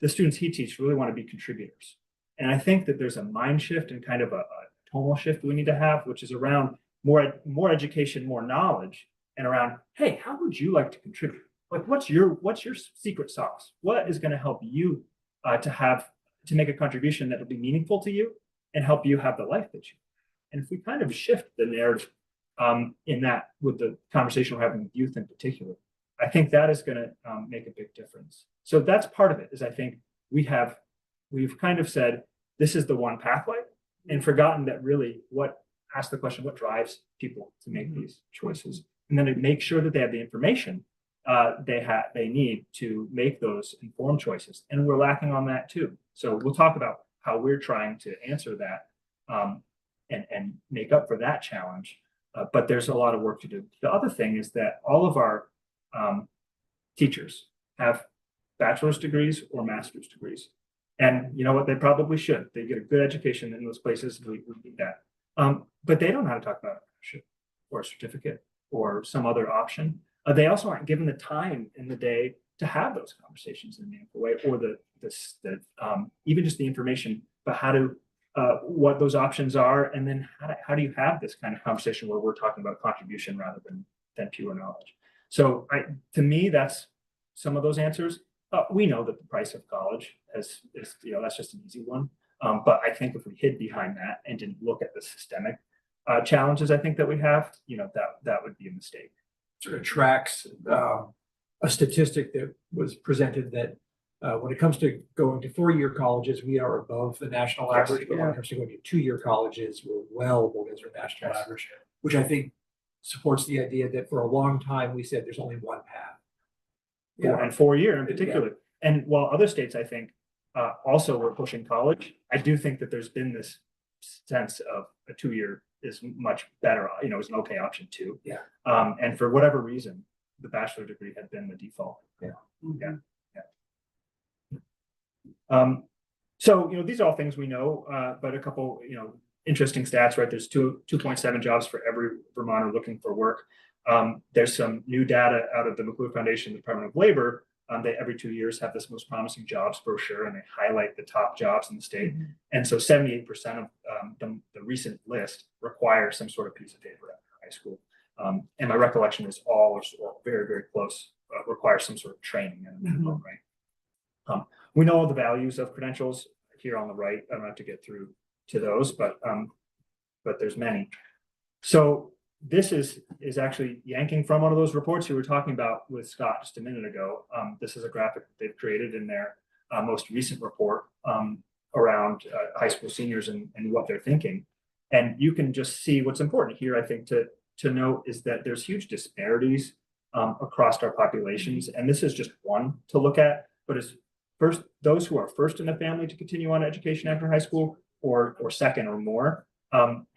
the students he teaches really want to be contributors. And I think that there's a mind shift and kind of a tonal shift we need to have, which is around more education, more knowledge, and around, hey, how would you like to contribute? Like, what's your secret sauce? What is going to help you to make a contribution that will be meaningful to you and help you have the life that you want? And if we kind of shift the narrative in that with the conversation we're having with youth in particular, I think that is going to make a big difference. So that's part of it, is I think we've kind of said, this is the one pathway, and forgotten that really ask the question, what drives people to make these choices? And then to make sure that they have the information they need to make those informed choices. And we're lacking on that too. So we'll talk about how we're trying to answer that and make up for that challenge. But there's a lot of work to do. The other thing is that all of our teachers have bachelor's degrees or master's degrees. And you know what? They probably should. They get a good education in those places. We need that. But they don't know how to talk about apprenticeship or a certificate or some other option. They also aren't given the time in the day to have those conversations in a meaningful way, or even just the information about what those options are, and then how do you have this kind of conversation where we're talking about contribution rather than pure knowledge. So to me, that's some of those answers. We know that the price of college is that's just an easy one. But I think if we hid behind that and didn't look at the systemic challenges, I think that we have, that would be a mistake. Sort of tracks a statistic that was presented that when it comes to going to 4-year colleges, we are above the national average. But when it comes to going to 2-year colleges, we're well below the national average. which I think supports the idea that for a long time, we said there's only one path. And 4-year in particular. And while other states, I think, also were pushing college, I do think that there's been this sense of a 2-year is much better, is an okay option too. Yeah. And for whatever reason, the bachelor degree had been the default. Yeah. So, these are all things we know, but a couple, interesting stats, right? There's 2.7 jobs for every Vermonter looking for work. There's some new data out of the McClure Foundation, Department of Labor. They every 2 years have this most promising jobs brochure, and they highlight the top jobs in the state. And so 78% of the recent list require some sort of piece of paper after high school. And my recollection is all or very, very close require some sort of training at a minimum, right? We know all the values of credentials here on the right. I don't have to get through to those, but there's many. So this is actually yanking from one of those reports you were talking about with Scott just a minute ago. This is a graphic that they've created in their most recent report around high school seniors and what they're thinking. And you can just see what's important here, I think, to note is that there's huge disparities across our populations. And this is just one to look at, but it's first, those who are first in the family to continue on education after high school or second or more.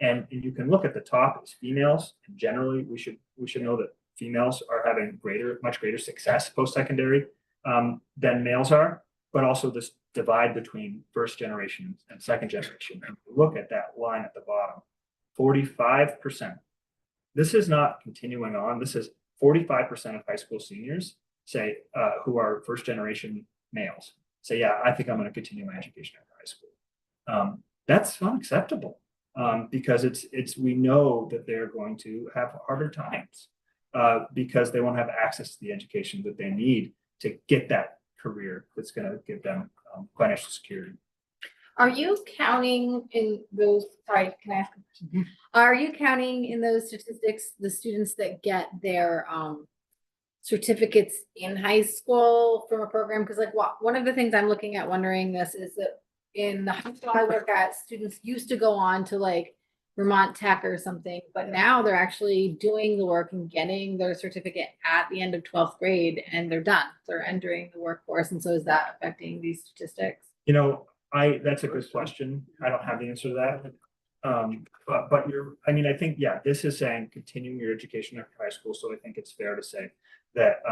And you can look at the top as females, and generally we should know that females are having much greater success post-secondary than males are, but also this divide between first generation and second generation. And look at that line at the bottom, 45%. This is not continuing on. This is 45% of high school seniors say who are first generation males say, yeah, I think I'm going to continue my education after high school. That's unacceptable. Because we know that they're going to have harder times because they won't have access to the education that they need to get that career that's going to give them financial security. Are you counting in those, sorry, can I ask a question? Are you counting in those statistics the students that get their certificates in high school from a program? Because like one of the things I'm looking at wondering this is that in the high school I work at, students used to go on to like Vermont Tech or something, but now they're actually doing the work and getting their certificate at the end of 12th grade and they're done. They're entering the workforce. And so is that affecting these statistics? That's a good question. I don't have the answer to that. But I think, yeah, this is saying continuing your education after high school. So I think it's fair to say that,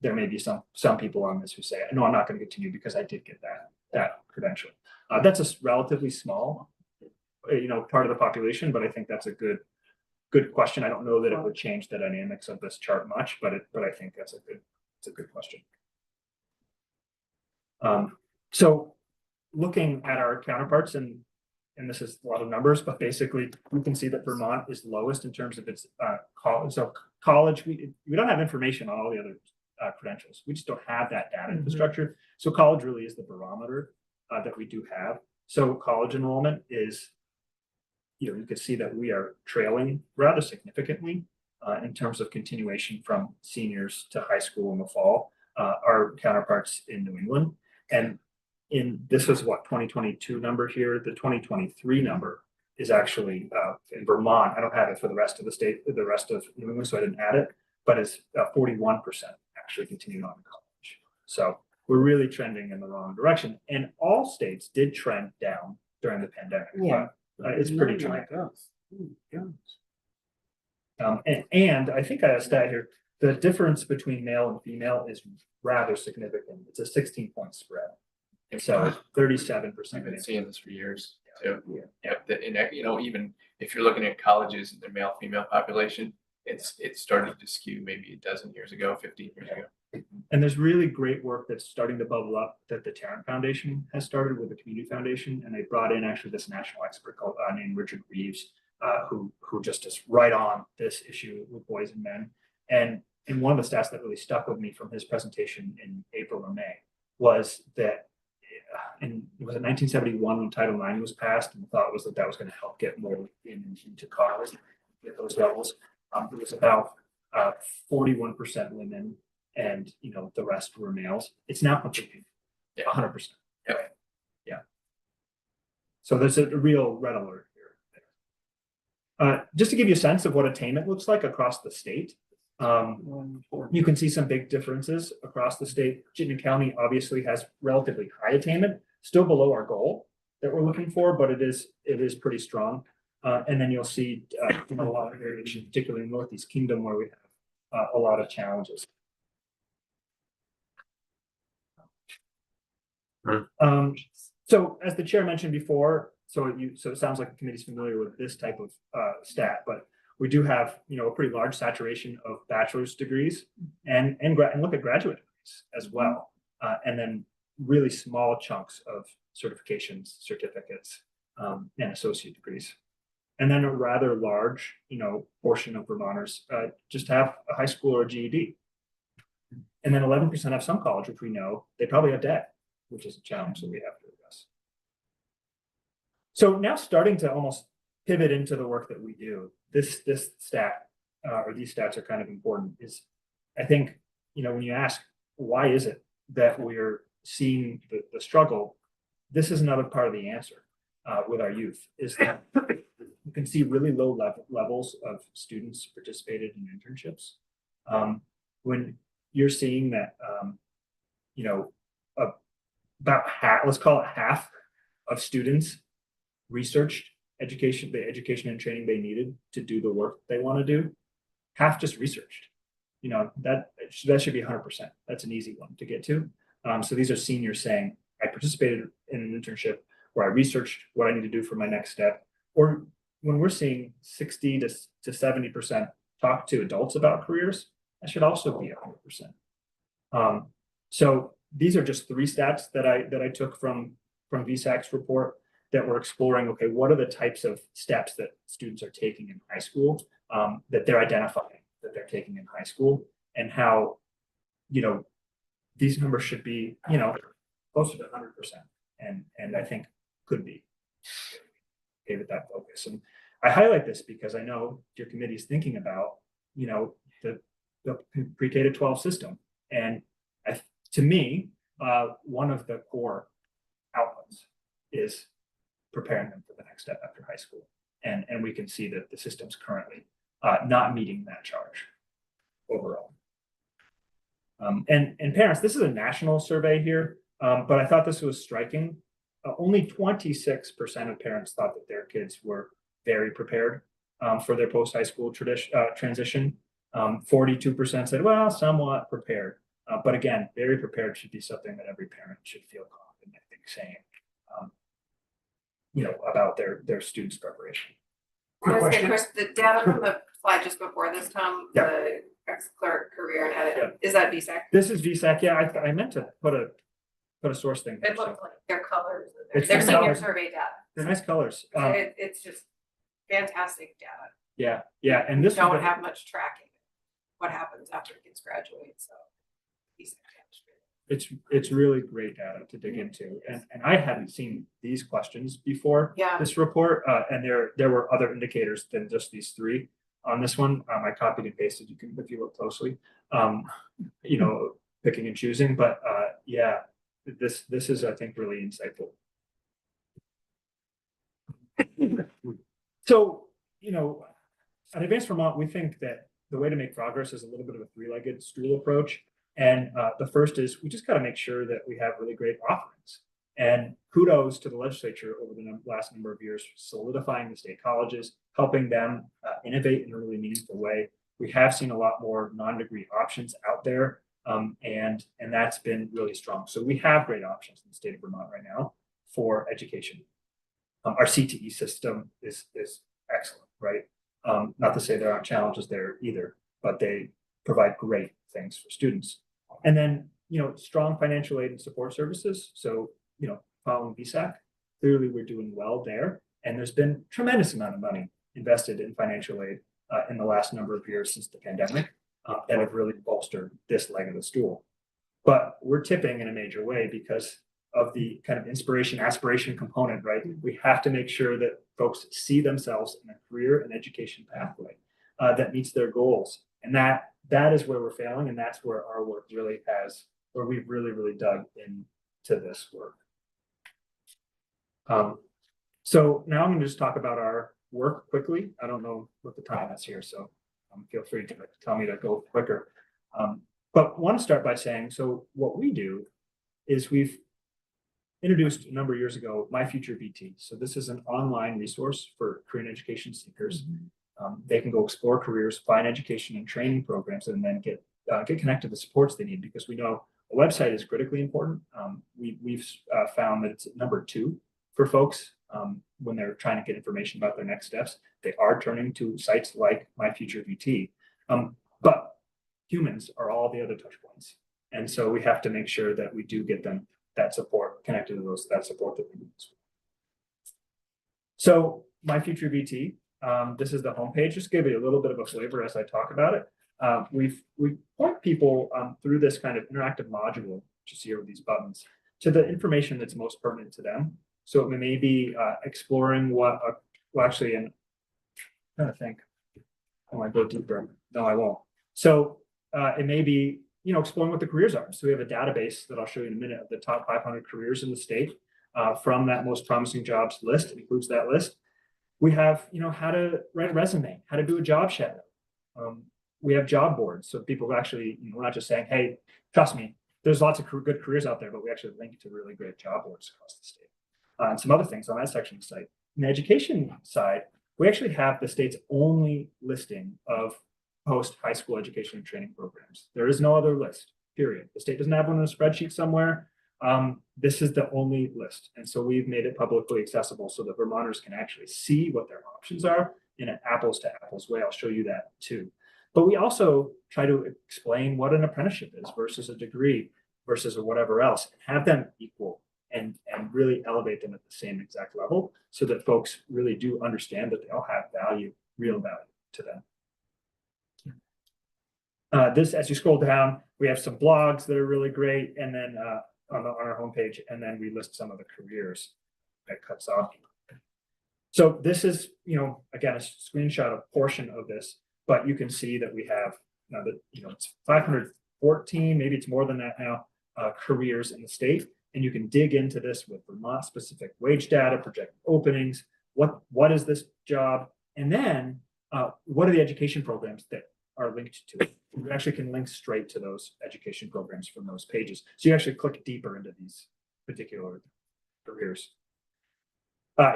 there may be some people on this who say, no, I'm not going to continue because I did get that credential. That's a relatively small, part of the population, but I think that's a good question. I don't know that it would change the dynamics of this chart much, but I think it's a good question. So looking at our counterparts, and this is a lot of numbers, but basically we can see that Vermont is lowest in terms of its college. So college, we don't have information on all the other credentials. We just don't have that data infrastructure. So college really is the barometer that we do have. So college enrollment is, you can see that we are trailing rather significantly in terms of continuation from seniors to high school in the fall, our counterparts in New England. And this is what 2022 number here. The 2023 number is actually in Vermont. I don't have it for the rest of the state, the rest of New England, so I didn't add it, but it's 41% actually continuing on in college. So we're really trending in the wrong direction. And all states did trend down during the pandemic. Yeah. But, it's pretty dramatic. And I think I asked that here. The difference between male and female is rather significant. It's a 16-point spread. So 37%. I've been seeing this for years too. Even if you're looking at colleges and their male-female population, it started to skew maybe a dozen years ago, 15 years ago. And there's really great work that's starting to bubble up that the Tarrant Foundation has started with the Community Foundation, and they brought in actually this national expert called named Richard Reeves, who just is right on this issue with boys and men. And one of the stats that really stuck with me from his presentation in April or May was that it was in 1971 when Title IX was passed, and the thought was that was going to help get more into college, get those levels. It was about 41% women, and the rest were males. It's now completely 100%. Yeah. So there's a real red alert Just to give you a sense of what attainment looks like across the state. You can see some big differences across the state. Chittenden County obviously has relatively high attainment, still below our goal that we're looking for, but it is pretty strong. And then you'll see a lot of variation, particularly in Northeast Kingdom, where we have a lot of challenges. So as the chair mentioned before, so it sounds like the committee's familiar with this type of stat, but we do have, a pretty large saturation of bachelor's degrees and look at graduate degrees as well. And then really small chunks of certifications, certificates, and associate degrees. And then a rather large, portion of Vermonters just have a high school or a GED. And then 11% have some college, which we know they probably have debt, which is a challenge that we have to address. So now starting to almost pivot into the work that we do, this stat or these stats are kind of important. Is I think, when you ask why is it that we're seeing the struggle, this is another part of the answer with our youth, is that you can see really low levels of students participated in internships. When you're seeing that, about half, let's call it half of students researched the education and training they needed to do the work they want to do, half just researched. That should be 100%. That's an easy one to get to. So these are seniors saying, I participated in an internship where I researched what I need to do for my next step. Or when we're seeing 60 to 70% talk to adults about careers, that should also be 100%. So these are just 3 stats that I took from VSAC's report that we're exploring. Okay, what are the types of steps that students are taking in high school, that they're identifying that they're taking in high school, and how, these numbers should be, closer to 100%, and I think could be. Gave it that focus, and I highlight this because I know your committee is thinking about, the pre-K to 12 system, and to me, one of the core outlets is preparing them for the next step after high school, and we can see that the system's currently not meeting that charge overall. And parents, this is a national survey here, but I thought this was striking. Only 26% of parents thought that their kids were very prepared for their post-high school transition. 42% said, well, somewhat prepared. But again, very prepared should be something that every parent should feel confident, I think, saying, about their students' preparation. Quick Okay, question. Chris, the data from the slide just before this, Tom, Yeah. the ex-clerk career and edit, is that VSAC? This is VSAC. Yeah, I meant to put a source thing there. It So looked like their colors, It's their the senior colors. survey data. they're nice colors. It's just fantastic data. Yeah, and this Don't was- have much tracking what happens after kids graduate, so. VSAC data's great. it's really great data to dig into, and I hadn't seen these questions before Yeah. this report, and there were other indicators than just these 3 on this one. I copied and pasted. You can, if you look closely, picking and choosing, but yeah, this is, I think, really insightful. So, at Advanced Vermont, we think that the way to make progress is a little bit of a 3-legged stool approach. And the first is we just got to make sure that we have really great offerings. And kudos to the legislature over the last number of years, solidifying the state colleges, helping them innovate in a really meaningful way. We have seen a lot more non-degree options out there, and that's been really strong. So we have great options in the state of Vermont right now for education. Our CTE system is excellent, right? Not to say there aren't challenges there either, but they provide great things for students. And then, strong financial aid and support services. So, following VSAC, clearly we're doing well there. And there's been tremendous amount of money invested in financial aid in the last number of years since the pandemic that have really bolstered this leg of the stool. But we're tipping in a major way because of the kind of inspiration, aspiration component, right? We have to make sure that folks see themselves in a career and education pathway that meets their goals. And that is where we're failing, and that's where our work really where we've really dug into this work. So now I'm going to just talk about our work quickly. I don't know what the time is here, so feel free to tell me to go quicker. But want to start by saying, so what we do is we've introduced a number of years ago, My Future VT. So this is an online resource for career and education seekers. They can go explore careers, find education and training programs, and then get connected to the supports they need, because we know a website is critically important. We've found that it's number 2 for folks when they're trying to get information about their next steps. They are turning to sites like My Future VT. But humans are all the other touch points. And so we have to make sure that we do get them that support, connected to that support that we need. So My Future VT, this is the homepage. Just give you a little bit of a flavor as I talk about it. We point people through this kind of interactive module, which you see here with these buttons, to the information that's most pertinent to them. So it may be exploring well, actually, and I'm trying to think, I want to go deeper. No, I won't. So it may be, exploring what the careers are. So we have a database that I'll show you in a minute of the top 500 careers in the state. From that most promising jobs list, it includes that list. We have, how to write a resume, how to do a job shadow. We have job boards, so people actually, we're not just saying, hey, trust me, there's lots of good careers out there, but we actually link to really great job boards across the state. And some other things on that section of the site. On the education side, we actually have the state's only listing of post-high school education and training programs. There is no other list, period. The state doesn't have one in a spreadsheet somewhere. This is the only list. And so we've made it publicly accessible so that Vermonters can actually see what their options are in an apples to apples way. I'll show you that too. But we also try to explain what an apprenticeship is versus a degree versus or whatever else, and have them equal and really elevate them at the same exact level so that folks really do understand that they all have value, real value to them. This, as you scroll down, we have some blogs that are really great, and then on our homepage, and then we list some of the careers that cuts off. So this is, again, a screenshot of portion of this, but you can see that we have, it's 514, maybe it's more than that now, careers in the state. And you can dig into this with Vermont specific wage data, projected openings, what is this job? And then what are the education programs that are linked to it? You actually can link straight to those education programs from those pages. So you actually click deeper into these particular careers.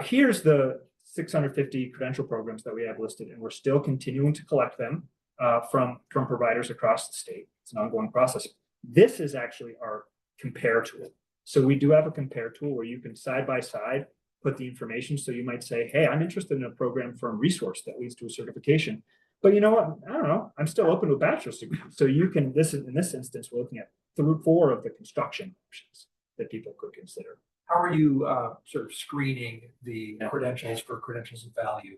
Here's the 650 credential programs that we have listed, and we're still continuing to collect them from providers across the state. It's an ongoing process. This is actually our compare tool. So we do have a compare tool where you can side by side put the information. So you might say, hey, I'm interested in a program from Resource that leads to a certification. But you know what? I don't know. I'm still open to a bachelor's degree. So you can, in this instance, we're looking at 4 of the construction options that people could consider. How are you sort of screening the credentials for credentials of value?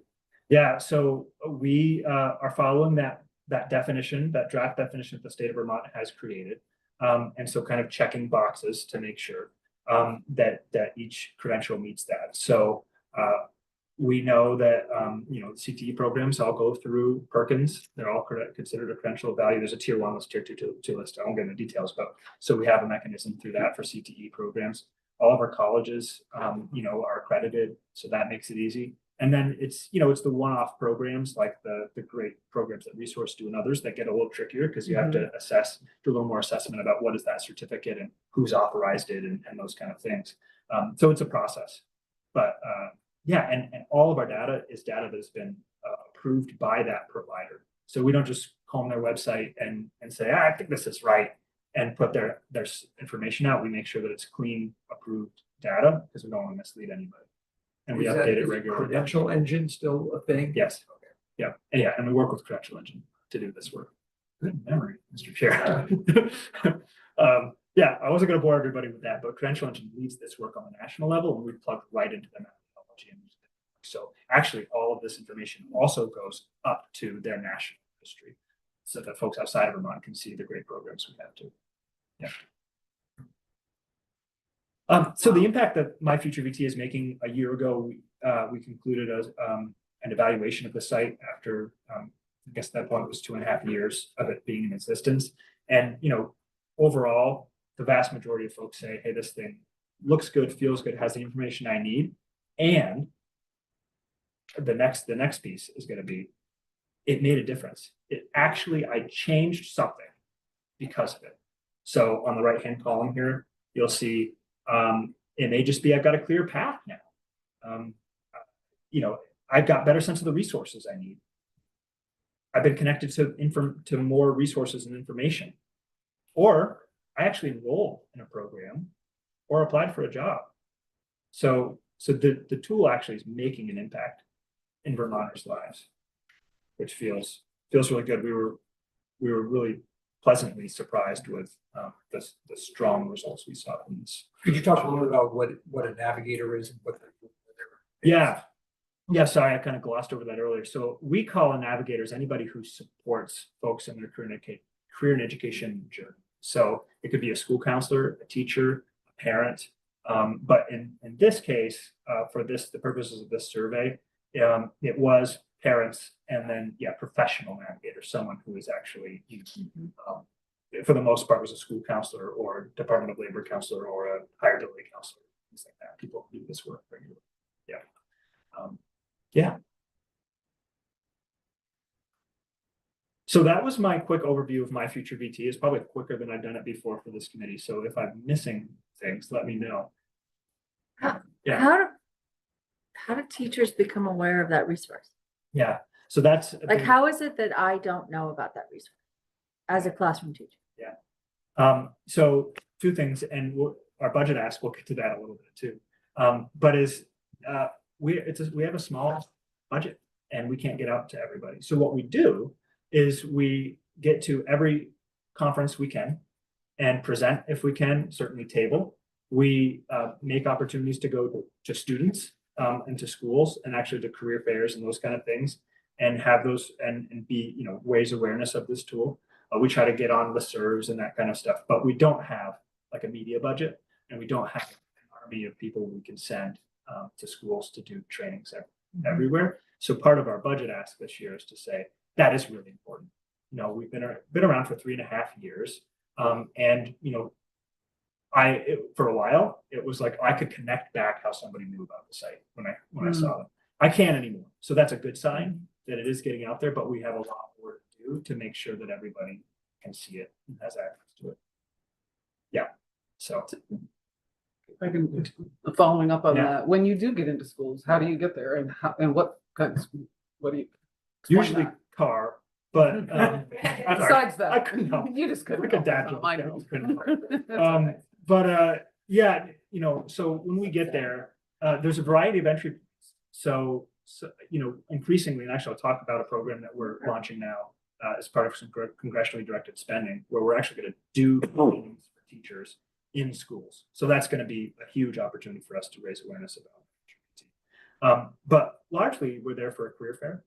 Yeah, so we are following that definition, that draft definition that the state of Vermont has created. And so kind of checking boxes to make sure that each credential meets that. So we know that, CTE programs all go through Perkins. They're all considered a credential of value. There's a tier 1 list, tier 2 list. I won't get into details, but so we have a mechanism through that for CTE programs. All of our colleges, are accredited, so that makes it easy. And then it's the one-off programs like the great programs that Resource do and others that get a little trickier because you have to do a little more assessment about what is that certificate and who's authorized it and those kind of things. So it's a process. But and all of our data is data that has been approved by that provider. So we don't just comb their website and say, I think this is right, and put their information out. We make sure that it's clean, approved data because we don't want to mislead anybody. And we update it regularly. Credential Engine still a thing? Yes. Okay. Yeah. And we work with Credential Engine to do this work. Good memory, Mr. Chair. I wasn't going to bore everybody with that, but Credential Engine leads this work on the national level, and we plug right into the methodology. So actually, all of this information also goes up to their national history, so that folks outside of Vermont can see the great programs we have too. Yeah. So the impact that My Future VT is making, a year ago, we concluded an evaluation of the site after, I guess at that point it was 2.5 years of it being in existence. And, overall, the vast majority of folks say, hey, this thing looks good, feels good, has the information I need, and the next piece is gonna be, it made a difference. I changed something because of it. So on the right-hand column here, you'll see, it may just be, I've got a clear path now. I've got better sense of the resources I need. I've been connected to more resources and information. Or I actually enrolled in a program or applied for a job. So the tool actually is making an impact in Vermonters' lives, which feels really good. We were really pleasantly surprised with the strong results we saw from this. Could you talk a little bit about what a navigator is and what they're? Yeah, sorry, I kind of glossed over that earlier. So we call a navigator as anybody who supports folks in their career and education journey. So it could be a school counselor, a teacher, a parent. But in this case, for the purposes of this survey, it was parents and then, professional navigators, someone who is actually, for the most part, was a school counselor or Department of Labor counselor or a higher ability counselor, things like that. People who do this work regularly. So that was my quick overview of My Future VT. It's probably quicker than I've done it before for this committee. So if I'm missing things, let me know. Yeah. How do teachers become aware of that resource? Yeah, so that's Like, how is it that I don't know about that resource as a classroom teacher? So two things, and our budget ask, we'll get to that a little bit too. We have a small budget and we can't get out to everybody. So what we do is we get to every conference we can and present if we can, certainly table. We make opportunities to go to students and to schools and actually to career fairs and those kind of things, and have those and be, raise awareness of this tool. We try to get on listservs and that kind of stuff, but we don't have like a media budget, and we don't have an army of people we can send to schools to do trainings everywhere. So part of our budget ask this year is to say that is really important. We've been around for 3.5 years, and for a while it was like I could connect back how somebody knew about the site when I saw them. I can't anymore, so that's a good sign that it is getting out there. But we have a lot more to do to make sure that everybody can see it and has access to it. Yeah. So I can, following up on Yeah. that, when you do get into schools, how do you get there and what kind of, what do you? explain usually that. car, but I'm sorry. Besides that. I couldn't help. You just couldn't. Like a help dad it, joke. I Yeah, know. couldn't help. That's all right. So when we get there, there's a variety of entry points. So increasingly, and actually I'll talk about a program that we're launching now as part of some congressionally directed spending, where we're actually going to do trainings for teachers in schools. So that's going to be a huge opportunity for us to raise awareness about. But largely we're there for a career fair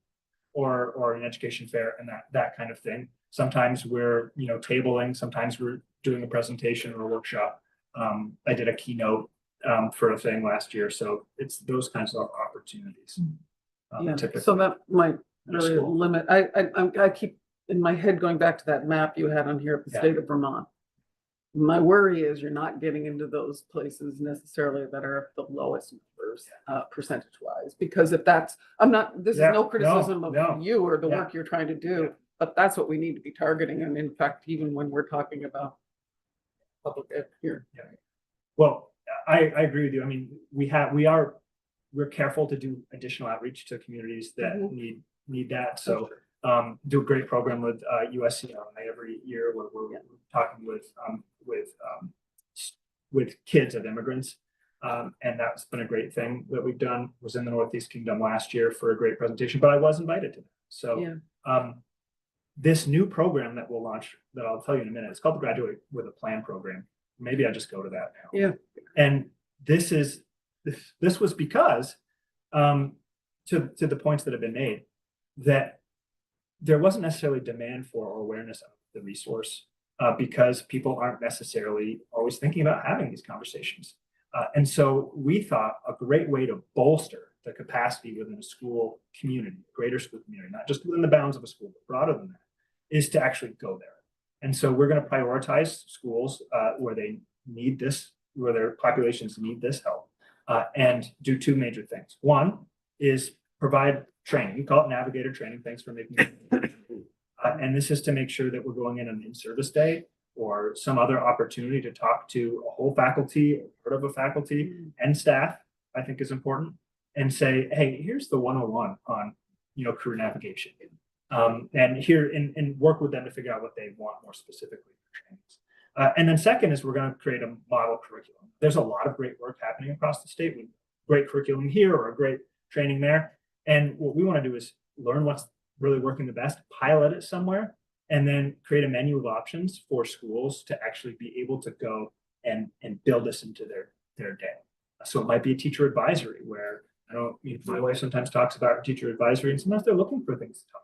or an education fair and that kind of thing. Sometimes we're, tabling, sometimes we're doing a presentation or a workshop. I did a keynote for a thing last year. So it's those kinds of opportunities. Yeah, Typically. so that might really School. limit, I keep in my head going back to that map you had on here of the Yeah. state of Vermont. My worry is you're not getting into those places necessarily that are the lowest numbers, percentage wise, because if that's, this is Yeah, no criticism no. of you or the Yeah. work you're trying to do, Yeah. but that's what we need to be targeting. And in fact, even when we're talking about public ed here. Well, I agree with you. I mean, we're careful to do additional outreach to communities that need that. So do a great program with USCI every year where we're talking with kids of immigrants. And that's been a great thing that we've done. Was in the Northeast Kingdom last year for a great presentation, but I was invited to that. So this new program that we'll launch, that I'll tell you in a minute, it's called the Graduate with a Plan program. Maybe I just go to that now. Yeah. And this was because to the points that have been made, that there wasn't necessarily demand for or awareness of the resource because people aren't necessarily always thinking about having these conversations. And so we thought a great way to bolster the capacity within a school community, greater school community, not just within the bounds of a school, but broader than that, is to actually go there. And so we're going to prioritize schools where they need this, where their populations need this help, and do two major things. One is provide training. We call it navigator training. Thanks for making it. And this is to make sure that we're going in an in-service day or some other opportunity to talk to a whole faculty, or part of a faculty and staff, I think is important, and say, hey, here's the 101 on, career navigation. And here, and work with them to figure out what they want more specifically for trainings. And then second is we're going to create a model curriculum. There's a lot of great work happening across the state with great curriculum here or a great training there. And what we want to do is learn what's really working the best, pilot it somewhere, and then create a menu of options for schools to actually be able to go and build this into their day. So it might be a teacher advisory where my wife sometimes talks about teacher advisory, and sometimes they're looking for things to talk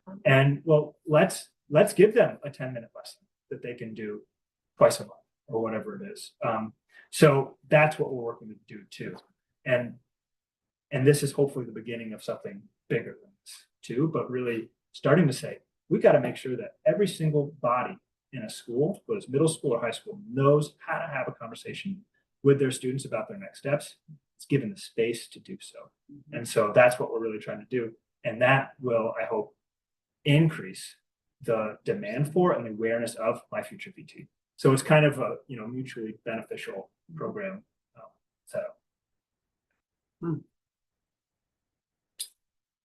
about. And well, let's give them a 10-minute lesson that they can do twice a month or whatever it is. So that's what we're working to do too. And this is hopefully the beginning of something bigger than this too, but really starting to say, we got to make sure that every single body in a school, whether it's middle school or high school, knows how to have a conversation with their students about their next steps. It's given the space to do so. And so that's what we're really trying to do. And that will, I hope, increase the demand for and the awareness of My Future VT. So it's kind of a mutually beneficial program setup.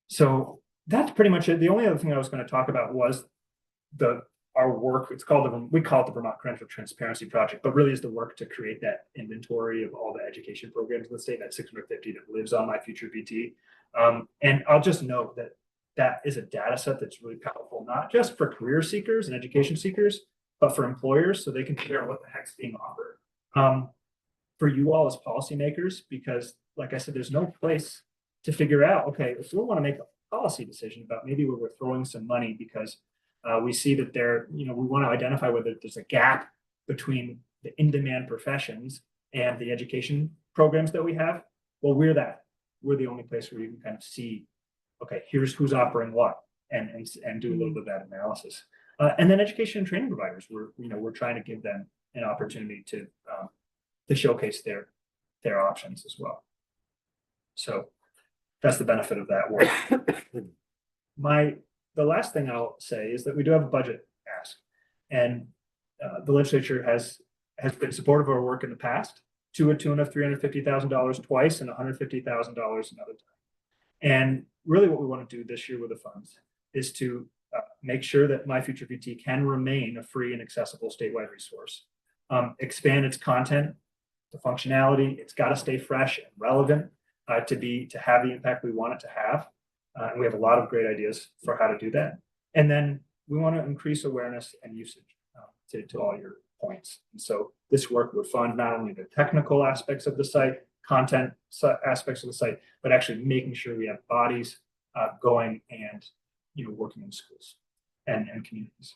So that's pretty much it. The only other thing I was going to talk about was our work. We call it the Vermont Credential Transparency Project, but really is the work to create that inventory of all the education programs in the state, that 650 that lives on My Future VT. And I'll just note that is a data set that's really powerful, not just for career seekers and education seekers, but for employers, so they can figure out what the heck's being offered. For you all as policymakers, because like I said, there's no place to figure out, okay, if we want to make a policy decision about maybe where we're throwing some money because we see that we want to identify whether there's a gap between the in-demand professions and the education programs that we have. Well, we're the only place where you can kind of see, okay, here's who's offering what, and do a little bit of that analysis. And then education and training providers, we're trying to give them an opportunity to showcase their options as well. So that's the benefit of that work. The last thing I'll say is that we do have a budget ask, and the legislature has been supportive of our work in the past, to a tune of $350,000 twice and $150,000 another time. And really what we want to do this year with the funds is to make sure that My Future VT can remain a free and accessible statewide resource, expand its content, the functionality. It's got to stay fresh and relevant to have the impact we want it to have. And we have a lot of great ideas for how to do that. And then we want to increase awareness and usage to all your points. And so this work would fund not only the technical aspects of the site, content aspects of the site, but actually making sure we have bodies going and working in schools and communities.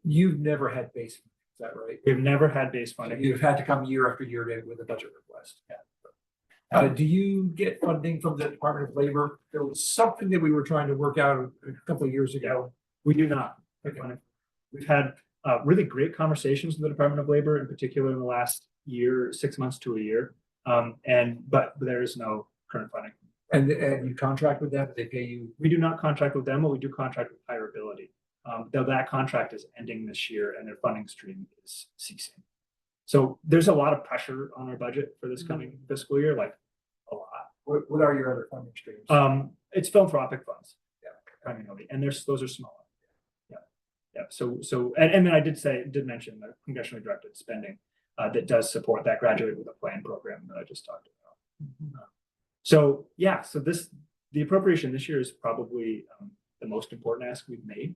You've never had base funding, is that right? We've never had base funding. You've had to come year after year with a budget request. Yeah. Do you get funding from the Department of Labor? There was something that we were trying to work out a couple of years ago. We do not. We've had really great conversations with the Department of Labor, in particular in the last year, 6 months to a year. But there is no current funding. And you contract with them? They pay you? We do not contract with them, but we do contract with Hireability. Though that contract is ending this year and their funding stream is ceasing. So there's a lot of pressure on our budget for this coming fiscal year, like a lot. What are your other funding streams? It's philanthropic funds, yeah, primarily, and those are smaller. Yeah. So and then I did mention the congressionally directed spending that does support that Graduate with a Plan program that I just talked about. So the appropriation this year is probably the most important ask we've made.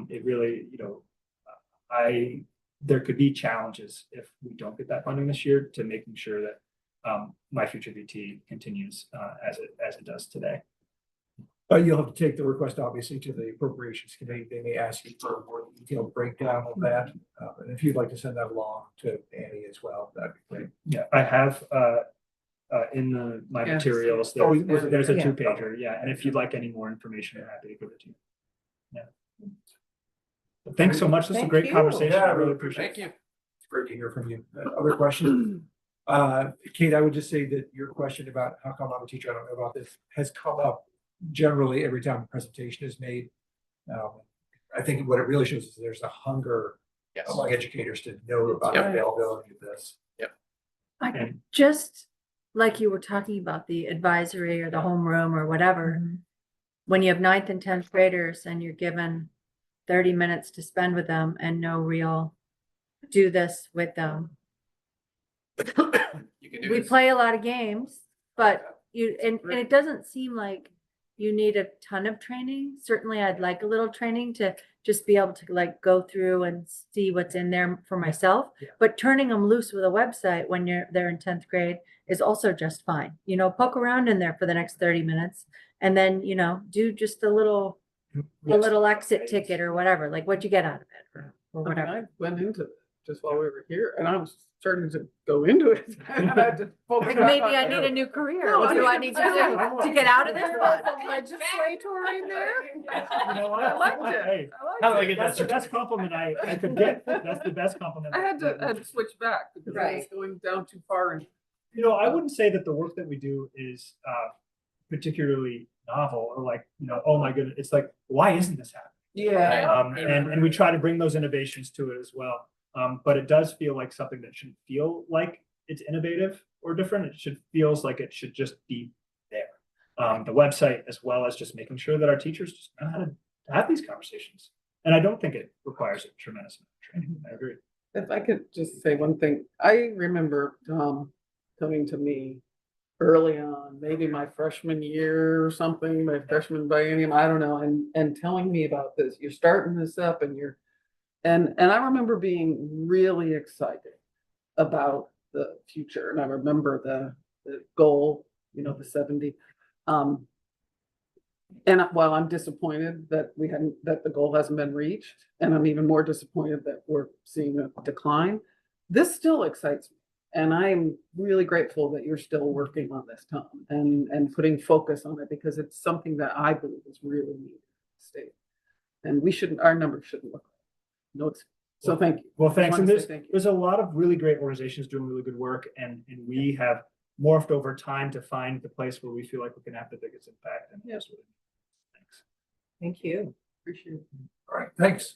It really, there could be challenges if we don't get that funding this year to making sure that My Future VT continues as it does today. You'll have to take the request, obviously, to the Appropriations Committee. They may ask you for a more detailed breakdown of that. And if you'd like to send that along to Annie as well, that'd be great. Yeah, I have in my Yes. materials, there's a 2-pager. Yeah, and if you'd like any more information, I'm happy to give it to you. Yeah. But thanks so much. This is a Thank great you. conversation. Yeah, I really appreciate it. Thank you. It's great to hear from you. Other questions? Kate, I would just say that your question about how come I'm a teacher, I don't know about this, has come up generally every time a presentation is made. I think what it really shows is there's a hunger Yes. among educators to know about the Yep. availability of this. And Just like you were talking about the advisory or the homeroom or whatever, when you have 9th and 10th graders and you're given 30 minutes to spend with them and no real do this with them. You can do We this. play a lot of games, but and it doesn't seem like you need a ton of training. Certainly, I'd like a little training to just be able to like go through and see what's in there for myself. Yeah. But turning them loose with a website when they're in 10th grade is also just fine. You know, poke around in there for the next 30 minutes and then, you know, do just a little exit ticket or whatever, like what'd you get out of it or I mean, whatever. I went into it just while we were here and I was starting to go into it. And I had to focus Like back maybe on I it. need a new career. No, What do I mean, need to do to get out of this spot? Legislator in there. you know what? I liked it. Hey, I liked it. that's the best compliment I could get. That's the best compliment. I had to switch back because I was Right. going down too far and You know, I wouldn't say that the work that we do is particularly novel or like, you know, oh my goodness, it's like, why isn't this happening? yeah. And we try to bring those innovations to it as well. But it does feel like something that shouldn't feel like it's innovative or different. It feels like it should just be there. The website, as well as just making sure that our teachers just know how to have these conversations. And I don't think it requires a tremendous amount of training. I agree. If I could just say one thing, I remember Tom coming to me early on, maybe my freshman year or something, my freshman biennium, I don't know, and telling me about this. You're starting this up and and I remember being really excited about the future. And I remember the goal, you know, the 70. And while I'm disappointed that that the goal hasn't been reached, and I'm even more disappointed that we're seeing a decline, this still excites me. And I'm really grateful that you're still working on this, Tom, and putting focus on it because it's something that I believe is really needed in the state. And our numbers shouldn't look like notes. So thank you. Well, I thanks. And wanna say thank you. there's a lot of really great organizations doing really good work, and we have morphed over time to find the place where we feel like we can have the biggest impact. And Yes. that's what it is. Thanks. Thank you. Appreciate it. All right, thanks.